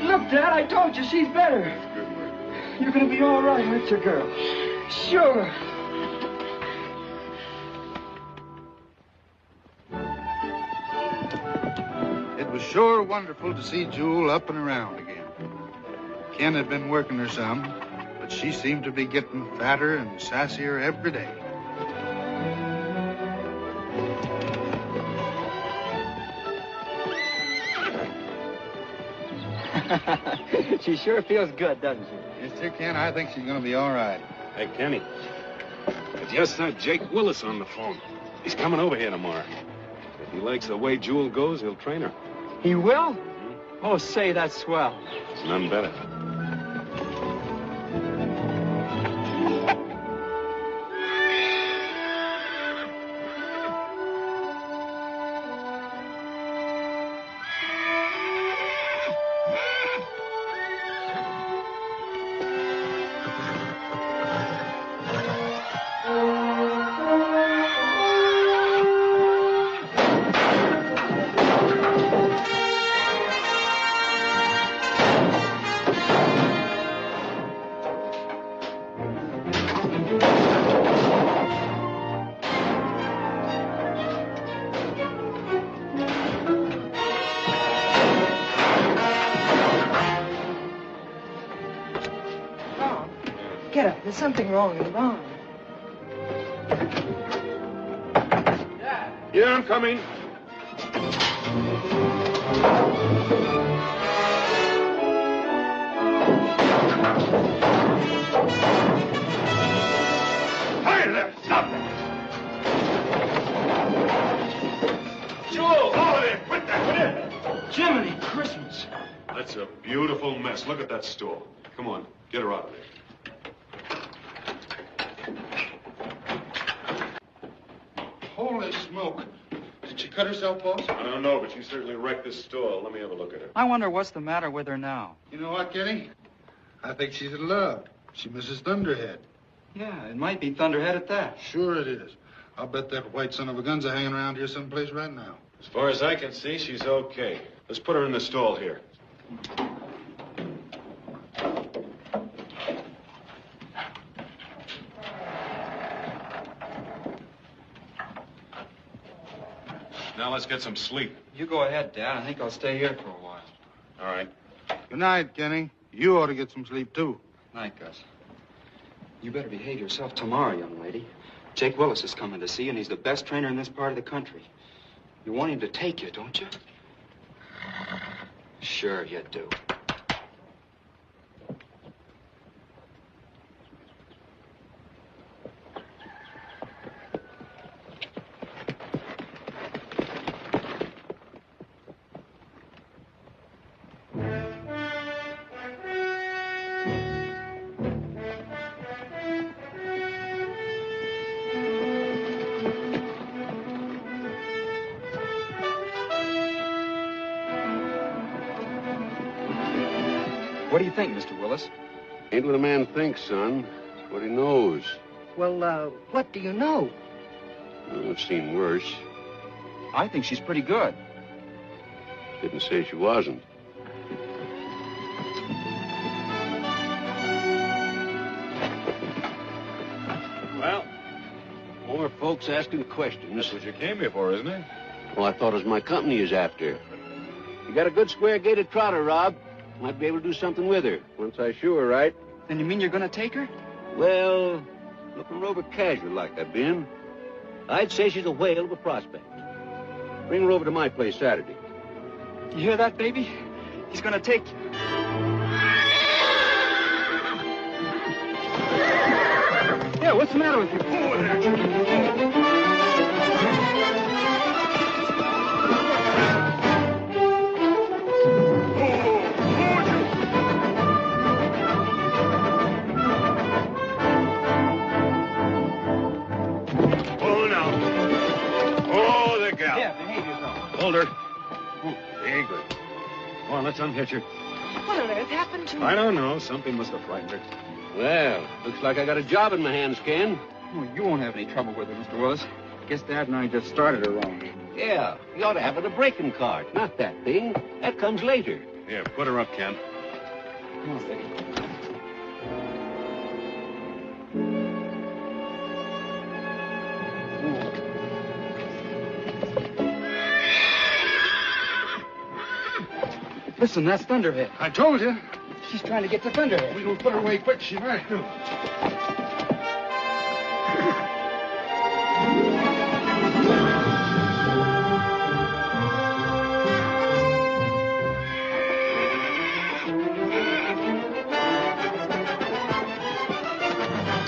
Look, Dad, I told you she's better. That's good work. You're gonna be all right, aren't you, girl? Sure. It was sure wonderful to see Jewel up and around again. Ken had been working her some, but she seemed to be getting fatter and sassier every day. She sure feels good, doesn't she? Yes, sir, Ken, I think she's going to be all right. Hey, Kenny. It's your son, Jake Willis, on the phone. He's coming over here tomorrow. he likes the way Jewel goes, he'll train her. He will? Oh, say, that's swell. None better. Get up. There's something wrong in the barn. Yeah, I'm coming. Hey there! Stop that! Joel! All of it! Quit that! Quit it! Jiminy Christmas. That's a beautiful mess. Look at that stool. Come on, get her out of there. Holy smoke. Did she cut herself, boss? I don't know, but she certainly wrecked this stall. Let me have a look at her. I wonder what's the matter with her now. You know what, Kenny? I think she's in love. She misses Thunderhead. Yeah, it might be Thunderhead at that. Sure it is. I'll bet that white son of a gun's hanging around here someplace right now. As far as I can see, she's okay. Let's put her in the stall here. Now let's get some sleep. You go ahead, Dad. I think I'll stay here for a while. All right. Good night, Kenny. You ought to get some sleep, too. Night, Gus. You better behave yourself tomorrow, young lady. Jake Willis is coming to see you, and he's the best trainer in this part of the country. You want him to take you, don't you? Sure you do. What do you think, Mr. Willis? Ain't what a man thinks, son. It's what he knows. Well, what do you know? I've seen worse. I think she's pretty good. Didn't say she wasn't. Well, more folks asking questions. That's what you came here for, isn't it? Well, I thought it was my company is after. You got a good square-gated trotter, Rob. Might be able to do something with her, once I show her right. Then you mean you're gonna take her? Well, looking over casual like I've been, I'd say she's a whale of a prospect. Bring her over to my place Saturday. You hear that, baby? He's gonna take you. Yeah, what's the matter with you? Over there. Hold her. Very good. Come on, let's unhitch her. What on earth happened to her? I don't know. Something must have frightened her. Well, looks like I got a job in my hands, Ken. Oh, you won't have any trouble with her, Mr. Willis. Guess Dad and I just started her wrong. Yeah, you ought to have it a breaking card, not that thing. That comes later. Here, put her up, Ken. Come on, baby. Listen, that's Thunderhead. I told you. She's trying to get to Thunderhead. We don't put her away quick, she might do.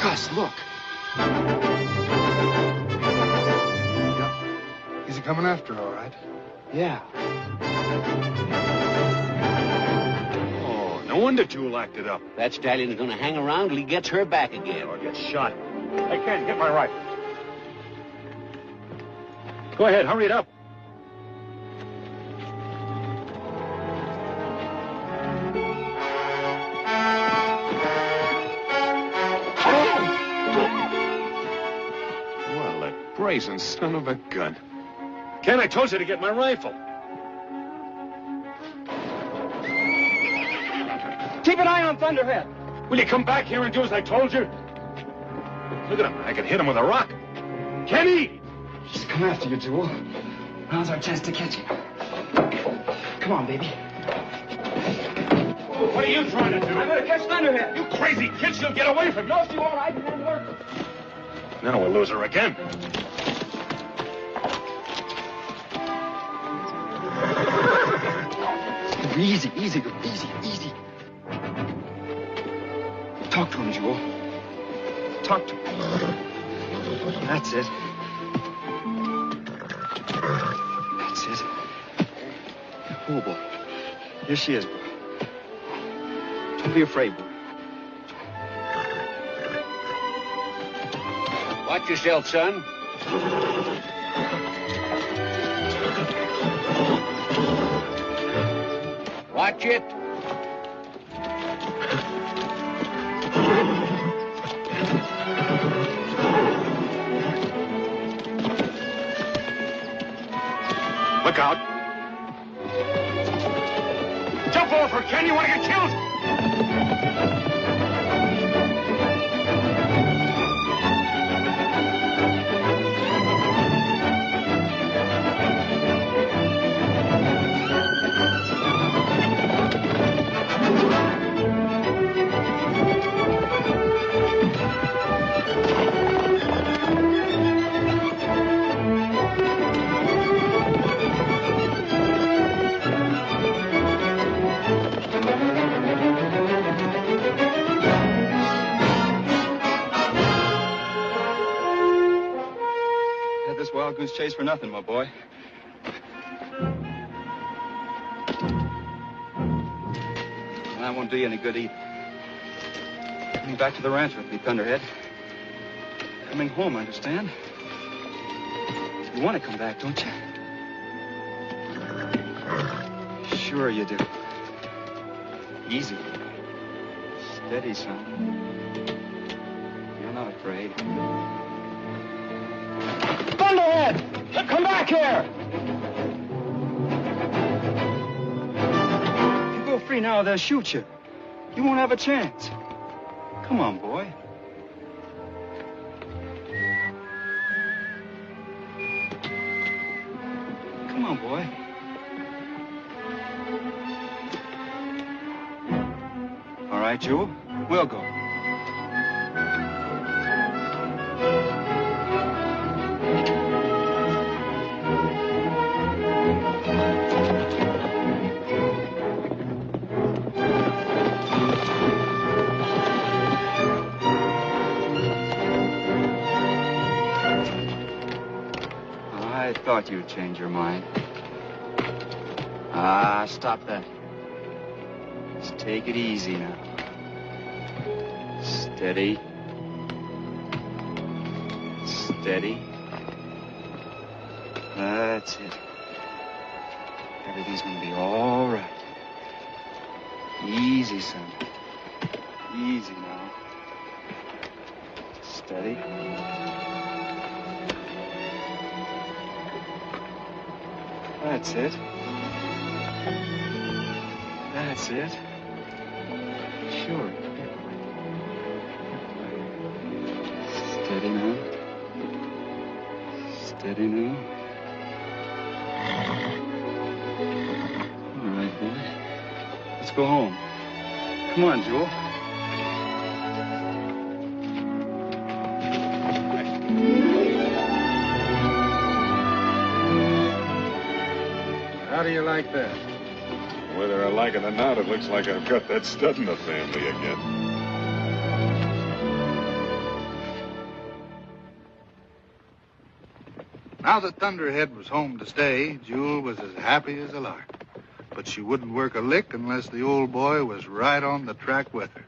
Gus, look. He's coming after her, all right. Yeah. Oh, no wonder Jewel acted up. That stallion's gonna hang around till he gets her back again. Or gets shot. Hey, Ken, get my rifle. Go ahead, hurry it up. Well, that brazen son of a gun. Ken, I told you to get my rifle. Keep an eye on Thunderhead. Will you come back here and do as I told you? Look at him. I can hit him with a rock. Kenny! He's come after you, Jewel. Now's our chance to catch him. Come on, baby. What are you trying to do? I'm gonna catch Thunderhead. You crazy kid, she'll get away from you. No, she won't. I can handle her. Now we'll lose her again. Easy, easy, girl. Easy, easy. Talk to him, Jewel. Talk to him. That's it. That's it. Oh, boy. Here she is, boy. Don't be afraid, boy. Watch yourself, son. Watch it. Look out. Jump over, Ken. You want to get killed? Wild goose chase for nothing, my boy. And that won't do you any good either. Coming back to the ranch with me, Thunderhead. Coming home, understand? You want to come back, don't you? Sure you do. Easy. Steady, son. You're not afraid. Thunderhead! Come back here! If you go free now, they'll shoot you. You won't have a chance. Come on, boy. Come on, boy. All right, Jewel. We'll go. I thought you'd change your mind. Ah, stop that. Just take it easy now. Steady. Steady. That's it. Everything's gonna be all right. Easy, son. Easy now. Steady. That's it. That's it. Sure. Steady now. Steady now. All right, boy. Let's go home. Come on, Jewel. How do you like that? Whether I like it or not, it looks like I've got that stud in the family again. Now that Thunderhead was home to stay, Jewel was as happy as a lark. But she wouldn't work a lick unless the old boy was right on the track with her.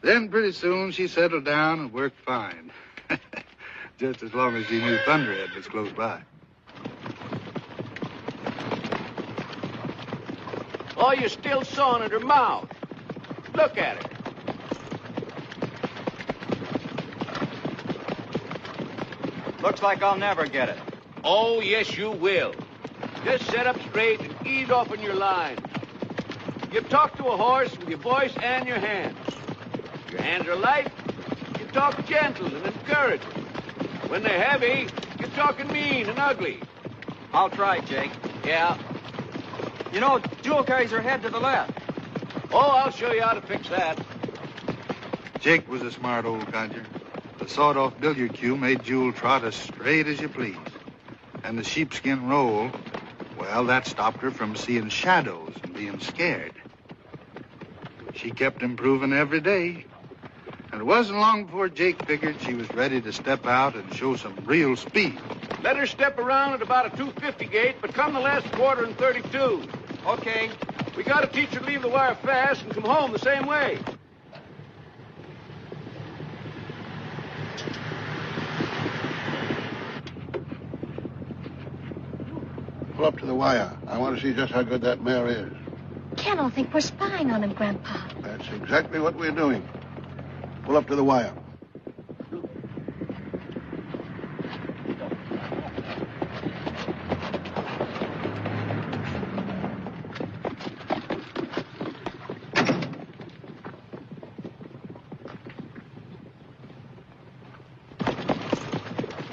Then pretty soon she settled down and worked fine. Just as long as she knew Thunderhead was close by. Oh, you're still sawing at her mouth. Look at her. Looks like I'll never get it. Oh, yes, you will. Just sit up straight and ease off on your line. You talk to a horse with your voice and your hands. If your hands are light, you talk gentle and encouraging. When they're heavy, you're talking mean and ugly. I'll try, Jake. Yeah. You know, Jewel carries her head to the left. Oh, I'll show you how to fix that. Jake was a smart old codger. The sawed-off billiard cue made Jewel trot as straight as you please. And the sheepskin roll, well, that stopped her from seeing shadows and being scared. She kept improving every day. And it wasn't long before Jake figured she was ready to step out and show some real speed. Let her step around at about a 250 gait, but come the last quarter in 32. Okay. We got to teach her to leave the wire fast and come home the same way. Pull up to the wire. I want to see just how good that mare is. Ken will think we're spying on him, Grandpa. That's exactly what we're doing. Pull up to the wire.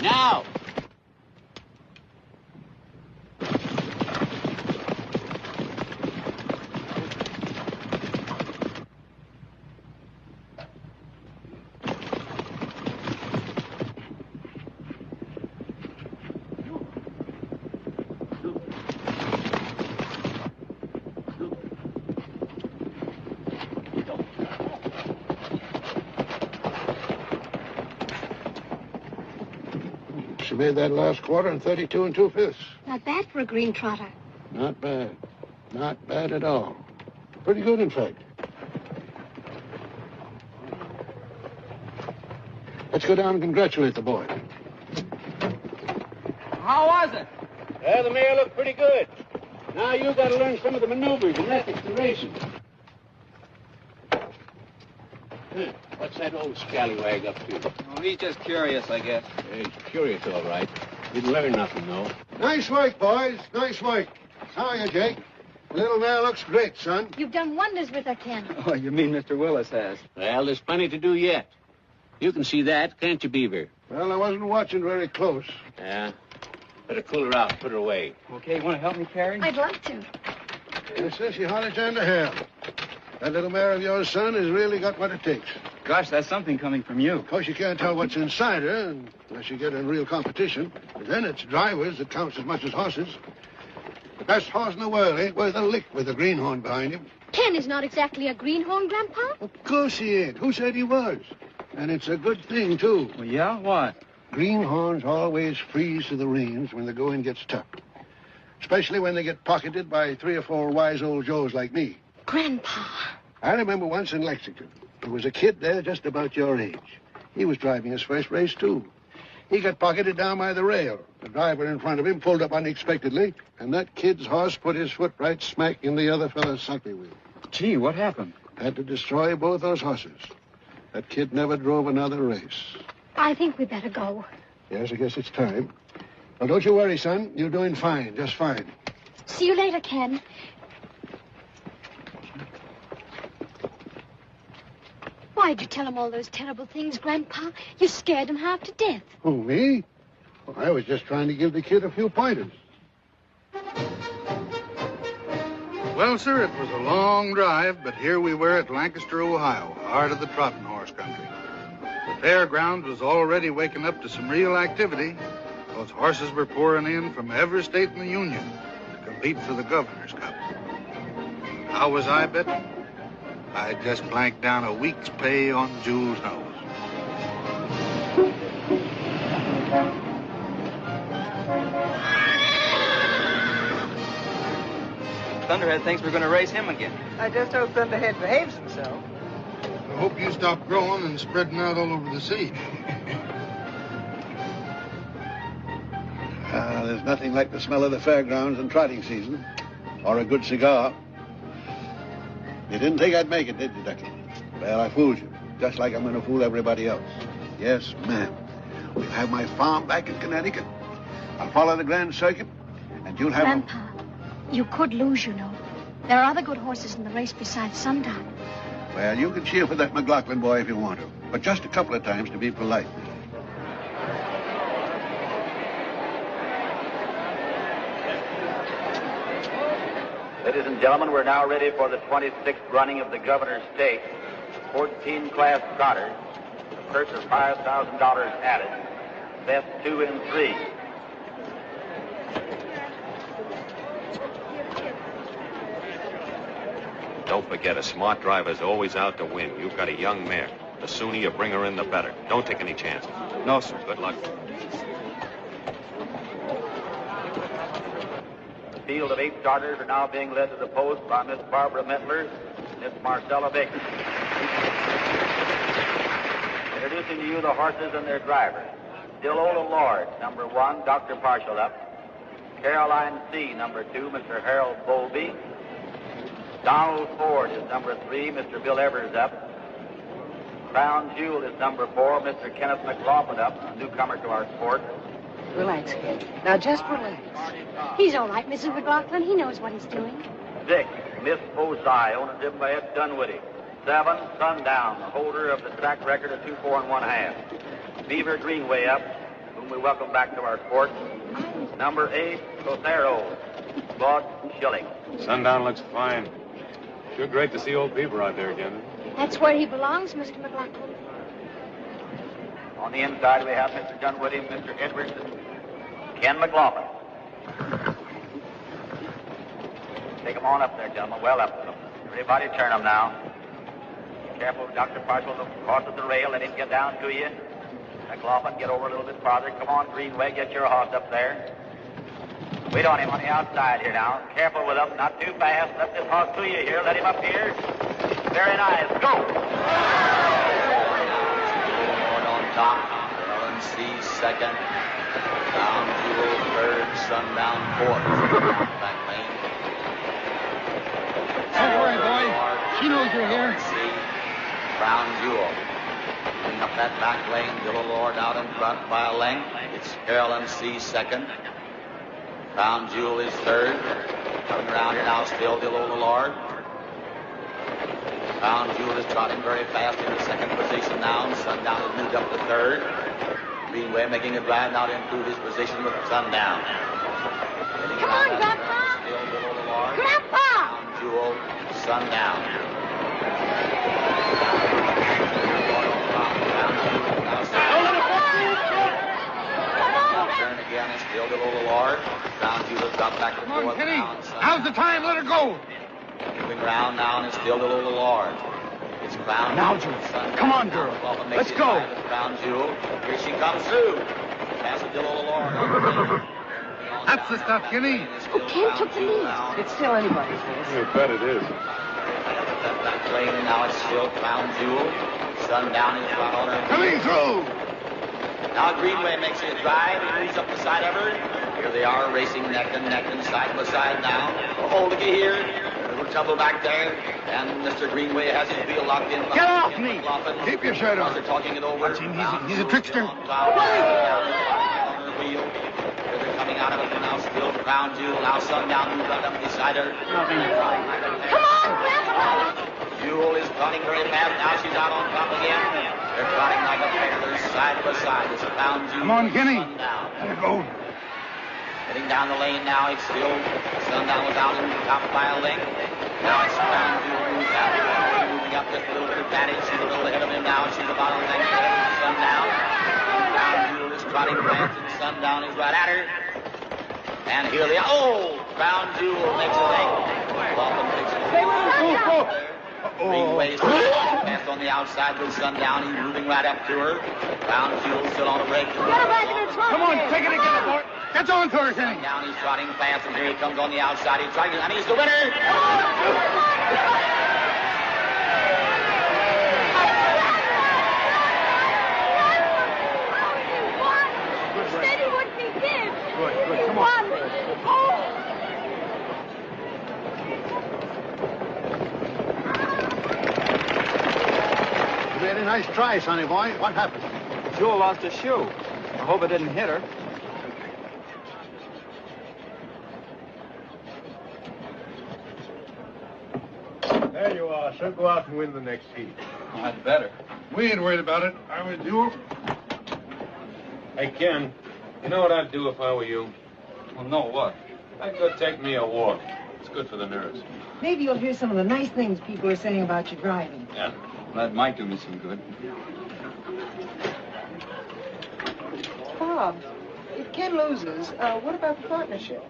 Now. She made that last quarter in 32 2/5. Not bad for a green trotter. Not bad. Not bad at all. Pretty good, in fact. Let's go down and congratulate the boy. How was it? Yeah, the mare looked pretty good. Now you got to learn some of the maneuvers and ethics of racing. What's that old scallywag up to? Oh, he's just curious, I guess. He's curious, all right. Didn't learn nothing, though. Nice work, boys. Nice work. How are you, Jake? The little mare looks great, son. You've done wonders with her, Ken. Oh, you mean Mr. Willis has? Well, there's plenty to do yet. You can see that, can't you, Beaver? Well, I wasn't watching very close. Yeah. Better cool her out and put her away. Okay, you want to help me carry? I'd love to. Yes, sir, she hardly turned a hair. That little mare of yours, son, has really got what it takes. Gosh, that's something coming from you. Of course, you can't tell what's inside her unless you get in real competition. But then it's drivers that counts as much as horses. The best horse in the world ain't worth a lick with a greenhorn behind him. Ken is not exactly a greenhorn, Grandpa. Of course he ain't. Who said he was? And it's a good thing, too. Well, yeah? What? Greenhorns always freeze to the reins when the going gets tough. Especially when they get pocketed by 3 or 4 wise old Joes like me. Grandpa. I remember once in Lexington. There was a kid there just about your age. He was driving his first race, too. He got pocketed down by the rail. The driver in front of him pulled up unexpectedly, and that kid's horse put his foot right smack in the other fellow's cycle wheel. Gee, what happened? Had to destroy both those horses. That kid never drove another race. I think we better go. Yes, I guess it's time. Well, don't you worry, son. You're doing fine, just fine. See you later, Ken. Why'd you tell him all those terrible things, Grandpa? You scared him half to death. Who, me? Well, I was just trying to give the kid a few pointers. Well, sir, it was a long drive, but here we were at Lancaster, Ohio, heart of the trotting horse country. The fairground was already waking up to some real activity. Those horses were pouring in from every state in the Union to compete for the Governor's Cup. How was I betting? I just blanked down a week's pay on Jewel's nose. Thunderhead thinks we're going to race him again. I just hope Thunderhead behaves himself. I hope you stop growing and spreading out all over the sea. There's nothing like the smell of the fairgrounds and trotting season, or a good cigar. You didn't think I'd make it, did you, Ducky? Well, I fooled you, just like I'm going to fool everybody else. Yes, ma'am. We'll have my farm back in Connecticut. I'll follow the Grand Circuit, and you'll have... Grandpa, you could lose, you know. There are other good horses in the race besides Sundown. Well, you can cheer for that McLaughlin boy if you want to, but just a couple of times to be polite. Ladies and gentlemen, we're now ready for the 26th running of the Governor's Stakes. 14-class trotters. A purse of $5,000 added. Best 2 and 3. Don't forget, a smart driver's always out to win. You've got a young mare. The sooner you bring her in, the better. Don't take any chances. No, sir. Good luck. The field of 8 starters are now being led to the post by Miss Barbara Mettler, Miss Marcella Baker. Introducing to you the horses and their drivers. Dillola Lord, number 1, Dr. Partial up. Caroline C, number 2, Mr. Harold Bowlby. Donald Ford is number 3, Mr. Bill Evers up. Crown Jewel is number 4, Mr. Kenneth McLaughlin up, a newcomer to our sport. Relax, kid. Now, just relax. He's all right, Mrs. McLaughlin. He knows what he's doing. 6, Miss Ozai, owned and driven by Ed Dunwoody. 7, Sundown, the holder of the track record of 2, 4, and 1/2. Beaver Greenway up, whom we welcome back to our sport. Number 8, Cotero, Claude Schilling. Sundown looks fine. Sure great to see old Beaver out there again. That's where he belongs, Mr. McLaughlin. On the inside, we have Mr. Dunwoody, Mr. Edwards, and Ken McLaughlin. Take them on up there, gentlemen. Well up. Everybody turn them now. Careful, Dr. Parcel, crosses the rail. Let him get down to you. McLaughlin, get over a little bit farther. Come on, Greenway, get your horse up there. Wait on him on the outside here now. Careful with him, not too fast. Let this horse to you here. Let him up here. Very nice. Go! On top, LNC second. Down Jewel third. Sundown fourth. Back lane. Don't worry, boy. She knows you're here. Crown Jewel. Coming up that back lane. Little Lord out in front by a length. It's Carolyn C second. Crown Jewel is third. Coming around here now, still Dillola Lord. Crown Jewel is trotting very fast in the second position now. Sundown has moved up to third. Greenway making a drive now to improve his position with Sundown. Come on, Grandpa. Still Dillola Lord. Grandpa! Crown Jewel, Sundown. Turn again is still Dillola Lord. Crown Jewel dropped back to Come on, fourth Kenny. now. How's the time? Let her go. Moving round now and it's still Dillola Lord. It's Crown Now, Jewel. Jewel. Come on, girl. Let's go. Crown Jewel. Here she comes through. Past the Dillola Lord. That's the stuff, Kenny. Oh, Ken took the lead. It's still anybody's race. You bet it is. That lane and now it's still Crown Jewel. Sundown is right on her. Coming through. Now Greenway makes a drive. He moves up the side of her. Here they are racing neck and side by side now. Oh, looky here. A little trouble back there. And Mr. Greenway has his wheel locked in. Get off me. Keep your shirt on. They're talking it over. Watch him. He's a trickster. On her wheel. Here they're coming out of it now. Still Crown Jewel. Now Sundown moves right up beside her. Come on, Grandpa! Jewel is running very fast. Now she's out on top again. They're trotting like a pair. They're side by side. It's Crown Jewel. Come on, Kenny. Sundown. Let her go. Heading down the lane now, it's still Sundown was out in the top by a length. Now it's Crown Jewel moving up just a little bit of advantage. She's a little ahead of him now. She's about a length ahead of Sundown. Crown Jewel is trotting fast and Sundown is right at her. And here they are. Oh! Crown Jewel makes a length. Welcome takes it. Greenway's passed on the outside with Sundown. He's moving right up to her. Crown Jewel still on the break. Get her back in the trunk. Come on, take it again, boy. Get on to her, Kenny. Sundown, he's trotting fast, and here he comes on the outside. He's trying to, and he's the winner. Steady what he did. Good. Come on. You made a nice try, sonny boy. What happened? Jewel lost a shoe. I hope it didn't hit her. There you are. She'll go out and win the next heat. I'd better. We ain't worried about it. I would do. Hey, Ken, you know what I'd do if I were you? Well, no, what? I'd go take me a walk. It's good for the nerves. Maybe you'll hear some of the nice things people are saying about your driving. Yeah? That might do me some good. Bob, if Ken loses, what about the partnership?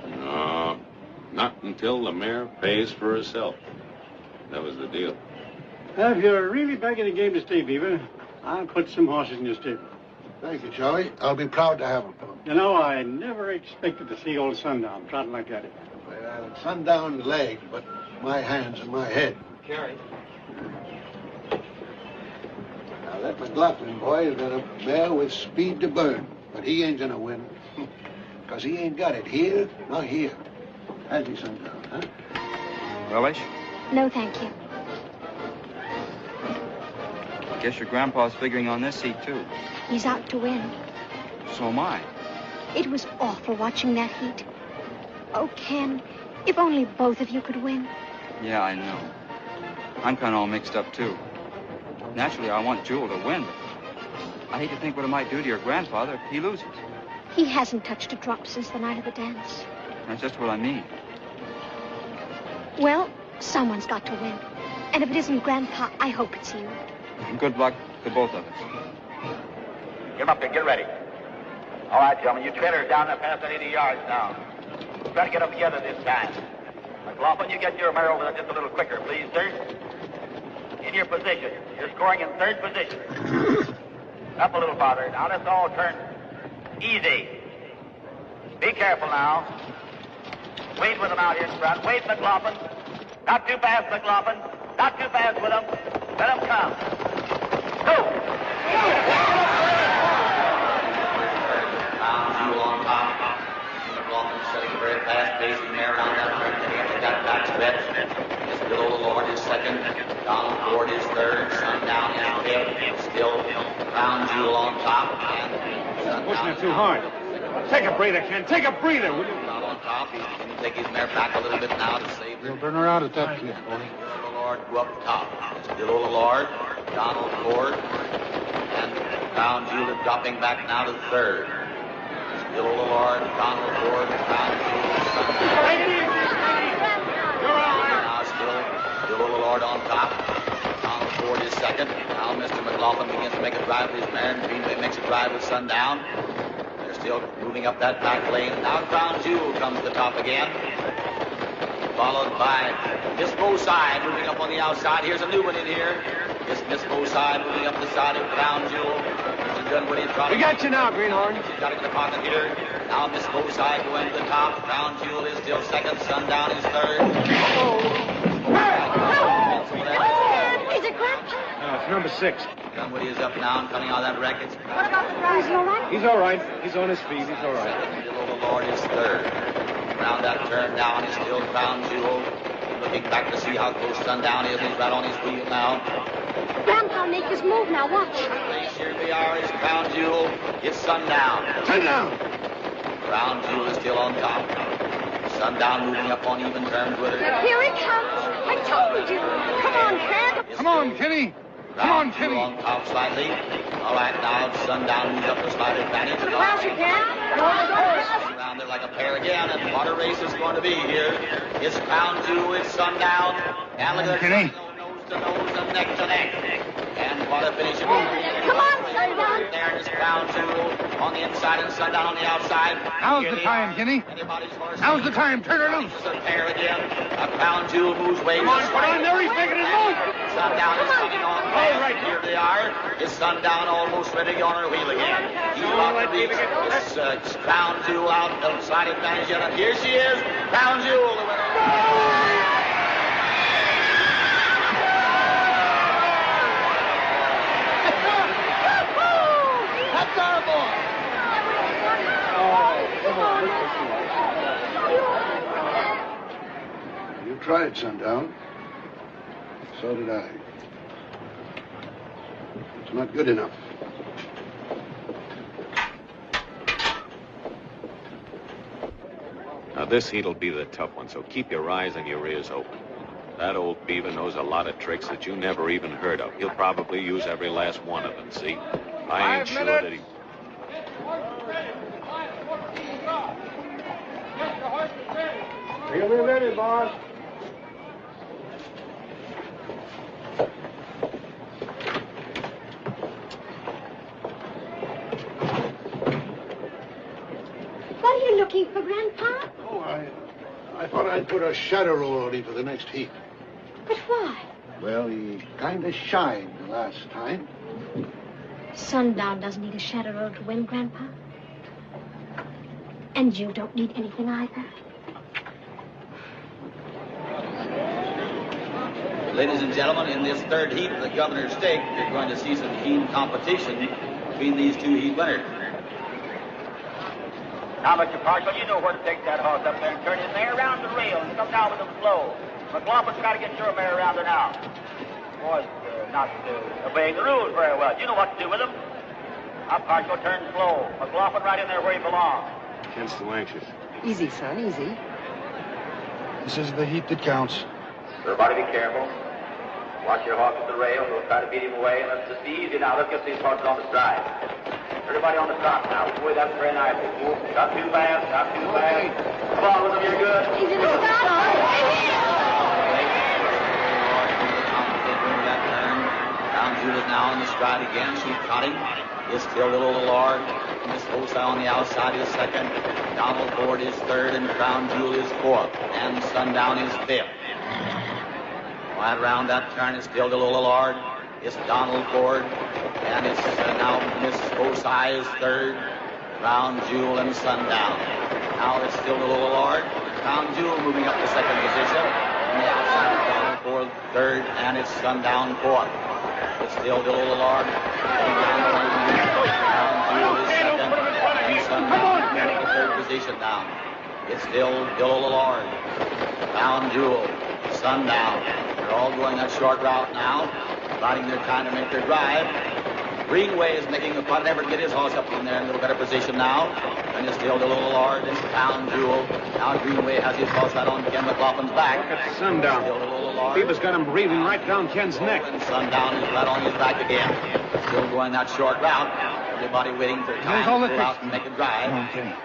No, not until the mare pays for herself. That was the deal. If you're really back in the game to stay, Beaver, I'll put some horses in your stable. Thank you, Charlie. I'll be proud to have him. You know, I never expected to see old Sundown trotting like that. Well, Sundown legs, but my hands and my head. Carrie. Now, that McLaughlin boy has got a mare with speed to burn, but he ain't gonna win. Because he ain't got it here, nor here. Has he, Sundown, huh? Relish? No, thank you. Guess your grandpa's figuring on this seat, too. He's out to win. So am I. It was awful watching that heat. Oh, Ken, if only both of you could win. Yeah, I know. I'm kind of all mixed up, too. Naturally, I want Jewel to win, but I hate to think what it might do to your grandfather if he loses. He hasn't touched a drop since the night of the dance. That's just what I mean. Well, someone's got to win. And if it isn't Grandpa, I hope it's you. Good luck to both of us. Get him up there. Get ready. All right, gentlemen. You trailers down there past that 80 yards now. Try to get them together this time. McLaughlin, you get your mare over there just a little quicker, please, sir. In your position. You're scoring in third position. Up a little farther. Now let's all turn easy. Be careful now. Wade with them out here in front. Wade, McLaughlin. Not too fast, McLaughlin. Not too fast with them. Let them come. Go! Jewel on top. McLaughlin setting a very fast-paced mare around that turn. They got back stretch. Miss Bill Lord is second. Donald Ford is third. Sundown is fifth. Still Crown Jewel on top. And Pushing it too hard. Take a breather, Ken. Take a breather, will you? Not on top. He's going to take his mare back a little bit now to save her. You'll turn her out at that clip, boy. Lord go up top. Still Lord, Donald Ford, and Crown Jewel is dropping back now to third. Still Lord, Donald Ford, Crown Jewel, now still Lord on top. Donald Ford is second. Now Mr. McLaughlin begins to make a drive with his mare, and Greenway makes a drive with Sundown. They're still moving up that back lane. Now Crown Jewel comes to the top again. Followed by Miss Bosai moving up on the outside. Here's a new one in here. Miss Bosai moving up the side of Crown Jewel. Mr. Dunwoody is trying. We got you now, Greenhorn. She's got it in the pocket here. Now Miss Bosai going to the top. Crown Jewel is still second. Sundown is third. Is it Grandpa? No, it's number 6. Dunwoody is up now and coming out of that wreck. What about the driver? Is he all right? He's all right. He's on his feet. He's all right. Little Lord is third. Around that turn down is still Crown Jewel. Looking back to see how close Sundown is. He's right on his wheel now. Grandpa, make his move now. Watch. Here we are. Is Crown Jewel. It's Sundown. Sundown. Crown Jewel is still on top. Sundown moving up on even terms with her. Here he comes. I told you. Come on, Ken. Come on, Kenny. Come on, Kenny. On top slightly. All right, now Sundown moves up the slight advantage. Crash again. Around there like a pair again, and what a race is going to be here. It's Crown Jewel, it's Sundown, and look at Kenny. Nose to nose and neck to neck. And what a finish. Come on, Sundown. There is Crown Jewel on the inside and Sundown on the outside. Now's the time, Kenny. Now's the time. Turn her loose. A pair again. A Crown Jewel moves ways. Come on, put on there. He's making his move. Sundown is coming on. All right. Here they are. Is Sundown almost ready to go on her wheel again? He's about to reach. It's Crown Jewel outside advantage yet. And here she is. Crown Jewel, the winner. That's our boy. You tried, Sundown. So did I. It's not good enough. Now, this heat'll be the tough one, so keep your eyes and your ears open. That old beaver knows a lot of tricks that you never even heard of. He'll probably use every last one of them, see? I ain't sure that he... He'll be ready, boss. What are you looking for, Grandpa? Oh, I thought I'd put a shadow roll on him for the next heat. But why? Well, he kind of shined the last time. Sundown doesn't need a shadow roll to win, Grandpa. And you don't need anything either. Ladies and gentlemen, in this third heat of the Governor's Stake, you're going to see some keen competition between these two heat winners. Now, Mr. Parshall, you know where to take that horse up there and turn his mare around the rail and come down with him slow. McLaughlin's got to get your mare around there now. Boy's not obeying the rules very well. You know what to do with him. Now, Parshall, turn slow. McLaughlin right in there where he belongs. Ken's too anxious. Easy, son, easy. This is the heat that counts. Everybody be careful. Watch your horse at the rail. Don't try to beat him away. Let's just be easy now. Let's get these horses on the stride. Everybody on the stop now. Boy, that's very nice. Not too fast, not too fast. Come on, with them, you're good. He's in the stop. Crown Jewel is now in the stride again. She's trotting. Is still little Lord. Miss Bosa on the outside is second. Donald Ford is third, and Crown Jewel is fourth. And Sundown is fifth. Right around that turn is still the little Lord. It's Donald Ford. And it's now Miss Bosa is third. Crown Jewel and Sundown. Now it's still the little Lord. Crown Jewel moving up to second position. On the outside is Donald Ford third, and it's Sundown fourth. It's still the little Lord. Getting the third position now. It's still Bill Lord, Crown Jewel, Sundown. They're all going that short route now, riding their time to make their drive. Greenway is making a quite an effort to get his horse up in there in a little better position now. And it's still the little Lord and Crown Jewel. Now Greenway has his horse right on Ken McLaughlin's back. Look at Sundown. Still the little Lord. Beaver's got him breathing right down Ken's neck. And Sundown is right on his back again. Still going that short route. Everybody waiting for time to go out and make a drive.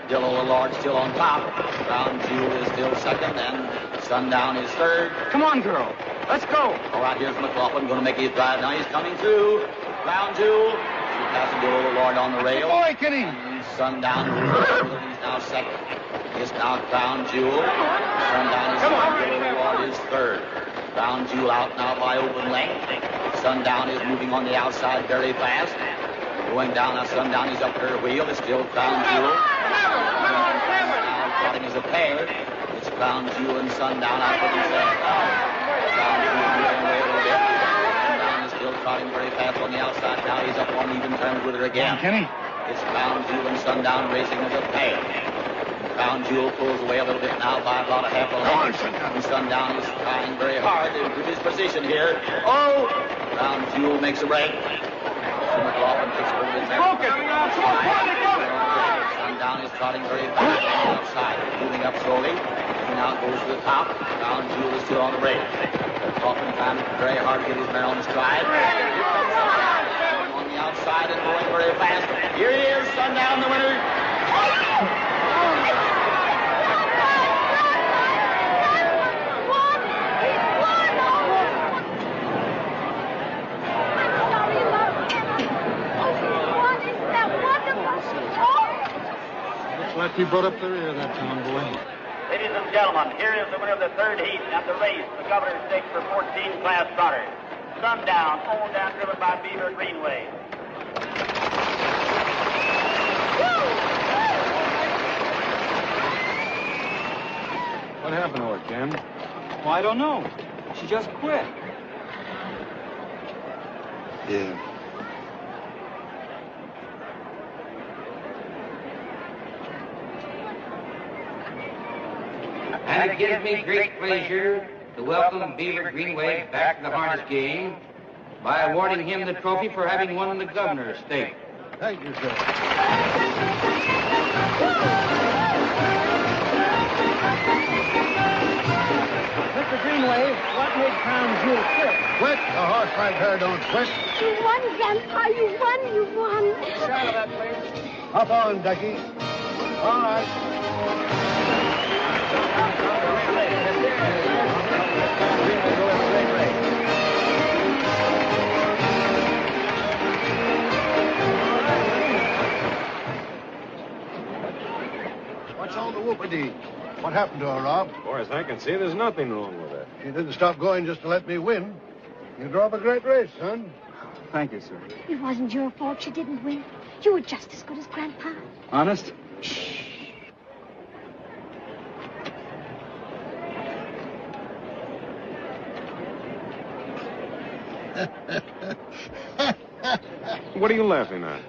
Still the Lord still on top. Crown Jewel is still second, and Sundown is third. Come on, girl. Let's go. All right, here's McLaughlin going to make his drive now. He's coming through. Crown Jewel. He's passing the little Lord on the rail. Boy, Kenny. Sundown. He's now second. It's now Crown Jewel. Sundown is second. The Lord is third. Crown Jewel out now by open length. Sundown is moving on the outside very fast. Going down now, Sundown is up her wheel. It's still Crown Jewel. Now trotting as a pair. It's Crown Jewel and Sundown out for themselves. Crown Jewel moving away a little bit. Sundown is still trotting very fast on the outside. Now he's up on even terms with her again. Kenny. It's Crown Jewel and Sundown racing as a pair. Crown Jewel pulls away a little bit now by about a half a length. And Sundown is trying very hard to improve his position here. Oh! Crown Jewel makes a break. McLaughlin takes a little bit there. Sundown is trotting very fast on the outside, moving up slowly. He now goes to the top. Crown Jewel is still on the break. McLaughlin trying very hard to get his mare on the stride. On the outside and going very fast. Here he is, Sundown, the winner. Oh, Like he brought up the rear, that town boy. Ladies and gentlemen, here is the winner of the third heat at the race, the Governor's Stakes for 14 class starters. Sundown, owned and driven by Beaver Greenway. What happened to her, Ken? Well, I don't know. She just quit. Yeah. And it gives me great pleasure to welcome Beaver Greenway back to the harness game by awarding him the trophy for having won the Governor's Stake. Thank you, sir. Mr. Greenway, what made Crown Jewel quit? Quit? A horse like her don't quit. You won, Grandpa. You won. You won. Start of that, please. Hop on, Ducky. All right. What's all the whoopity? What happened to her, Rob? As far as I can see, there's nothing wrong with her. She didn't stop going just to let me win. You drove a great race, son. Thank you, sir. It wasn't your fault she didn't win. You were just as good as Grandpa. Honest? What are you laughing at?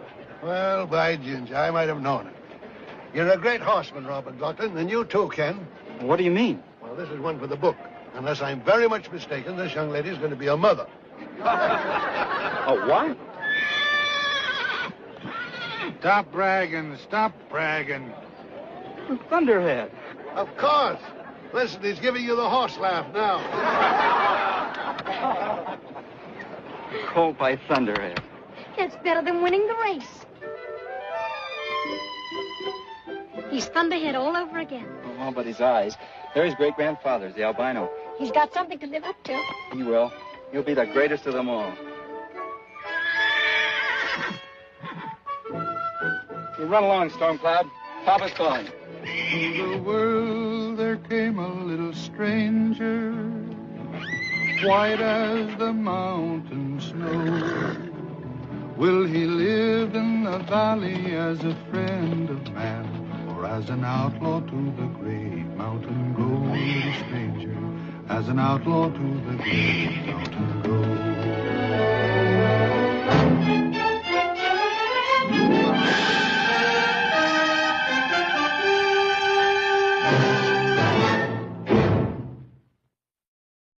Well, by ginger, I might have known it. You're a great horseman, Robert Gotland, and you too, Ken. What do you mean? Well, this is one for the book. Unless I'm very much mistaken, this young lady's going to be a mother. A what? Stop bragging. Stop bragging. Thunderhead. Of course. Listen, he's giving you the horse laugh now. Called by Thunderhead. That's better than winning the race. He's Thunderhead all over again. Oh, but his eyes. They're his great-grandfather's, the albino. He's got something to live up to. He will. He'll be the greatest of them all. You run along, Stormcloud. Papa's calling. To the world there came a little stranger, white as the mountain snow. Will he live in the valley as a friend of man, or as an outlaw to the great mountain go? Little stranger, as an outlaw to the great mountain go.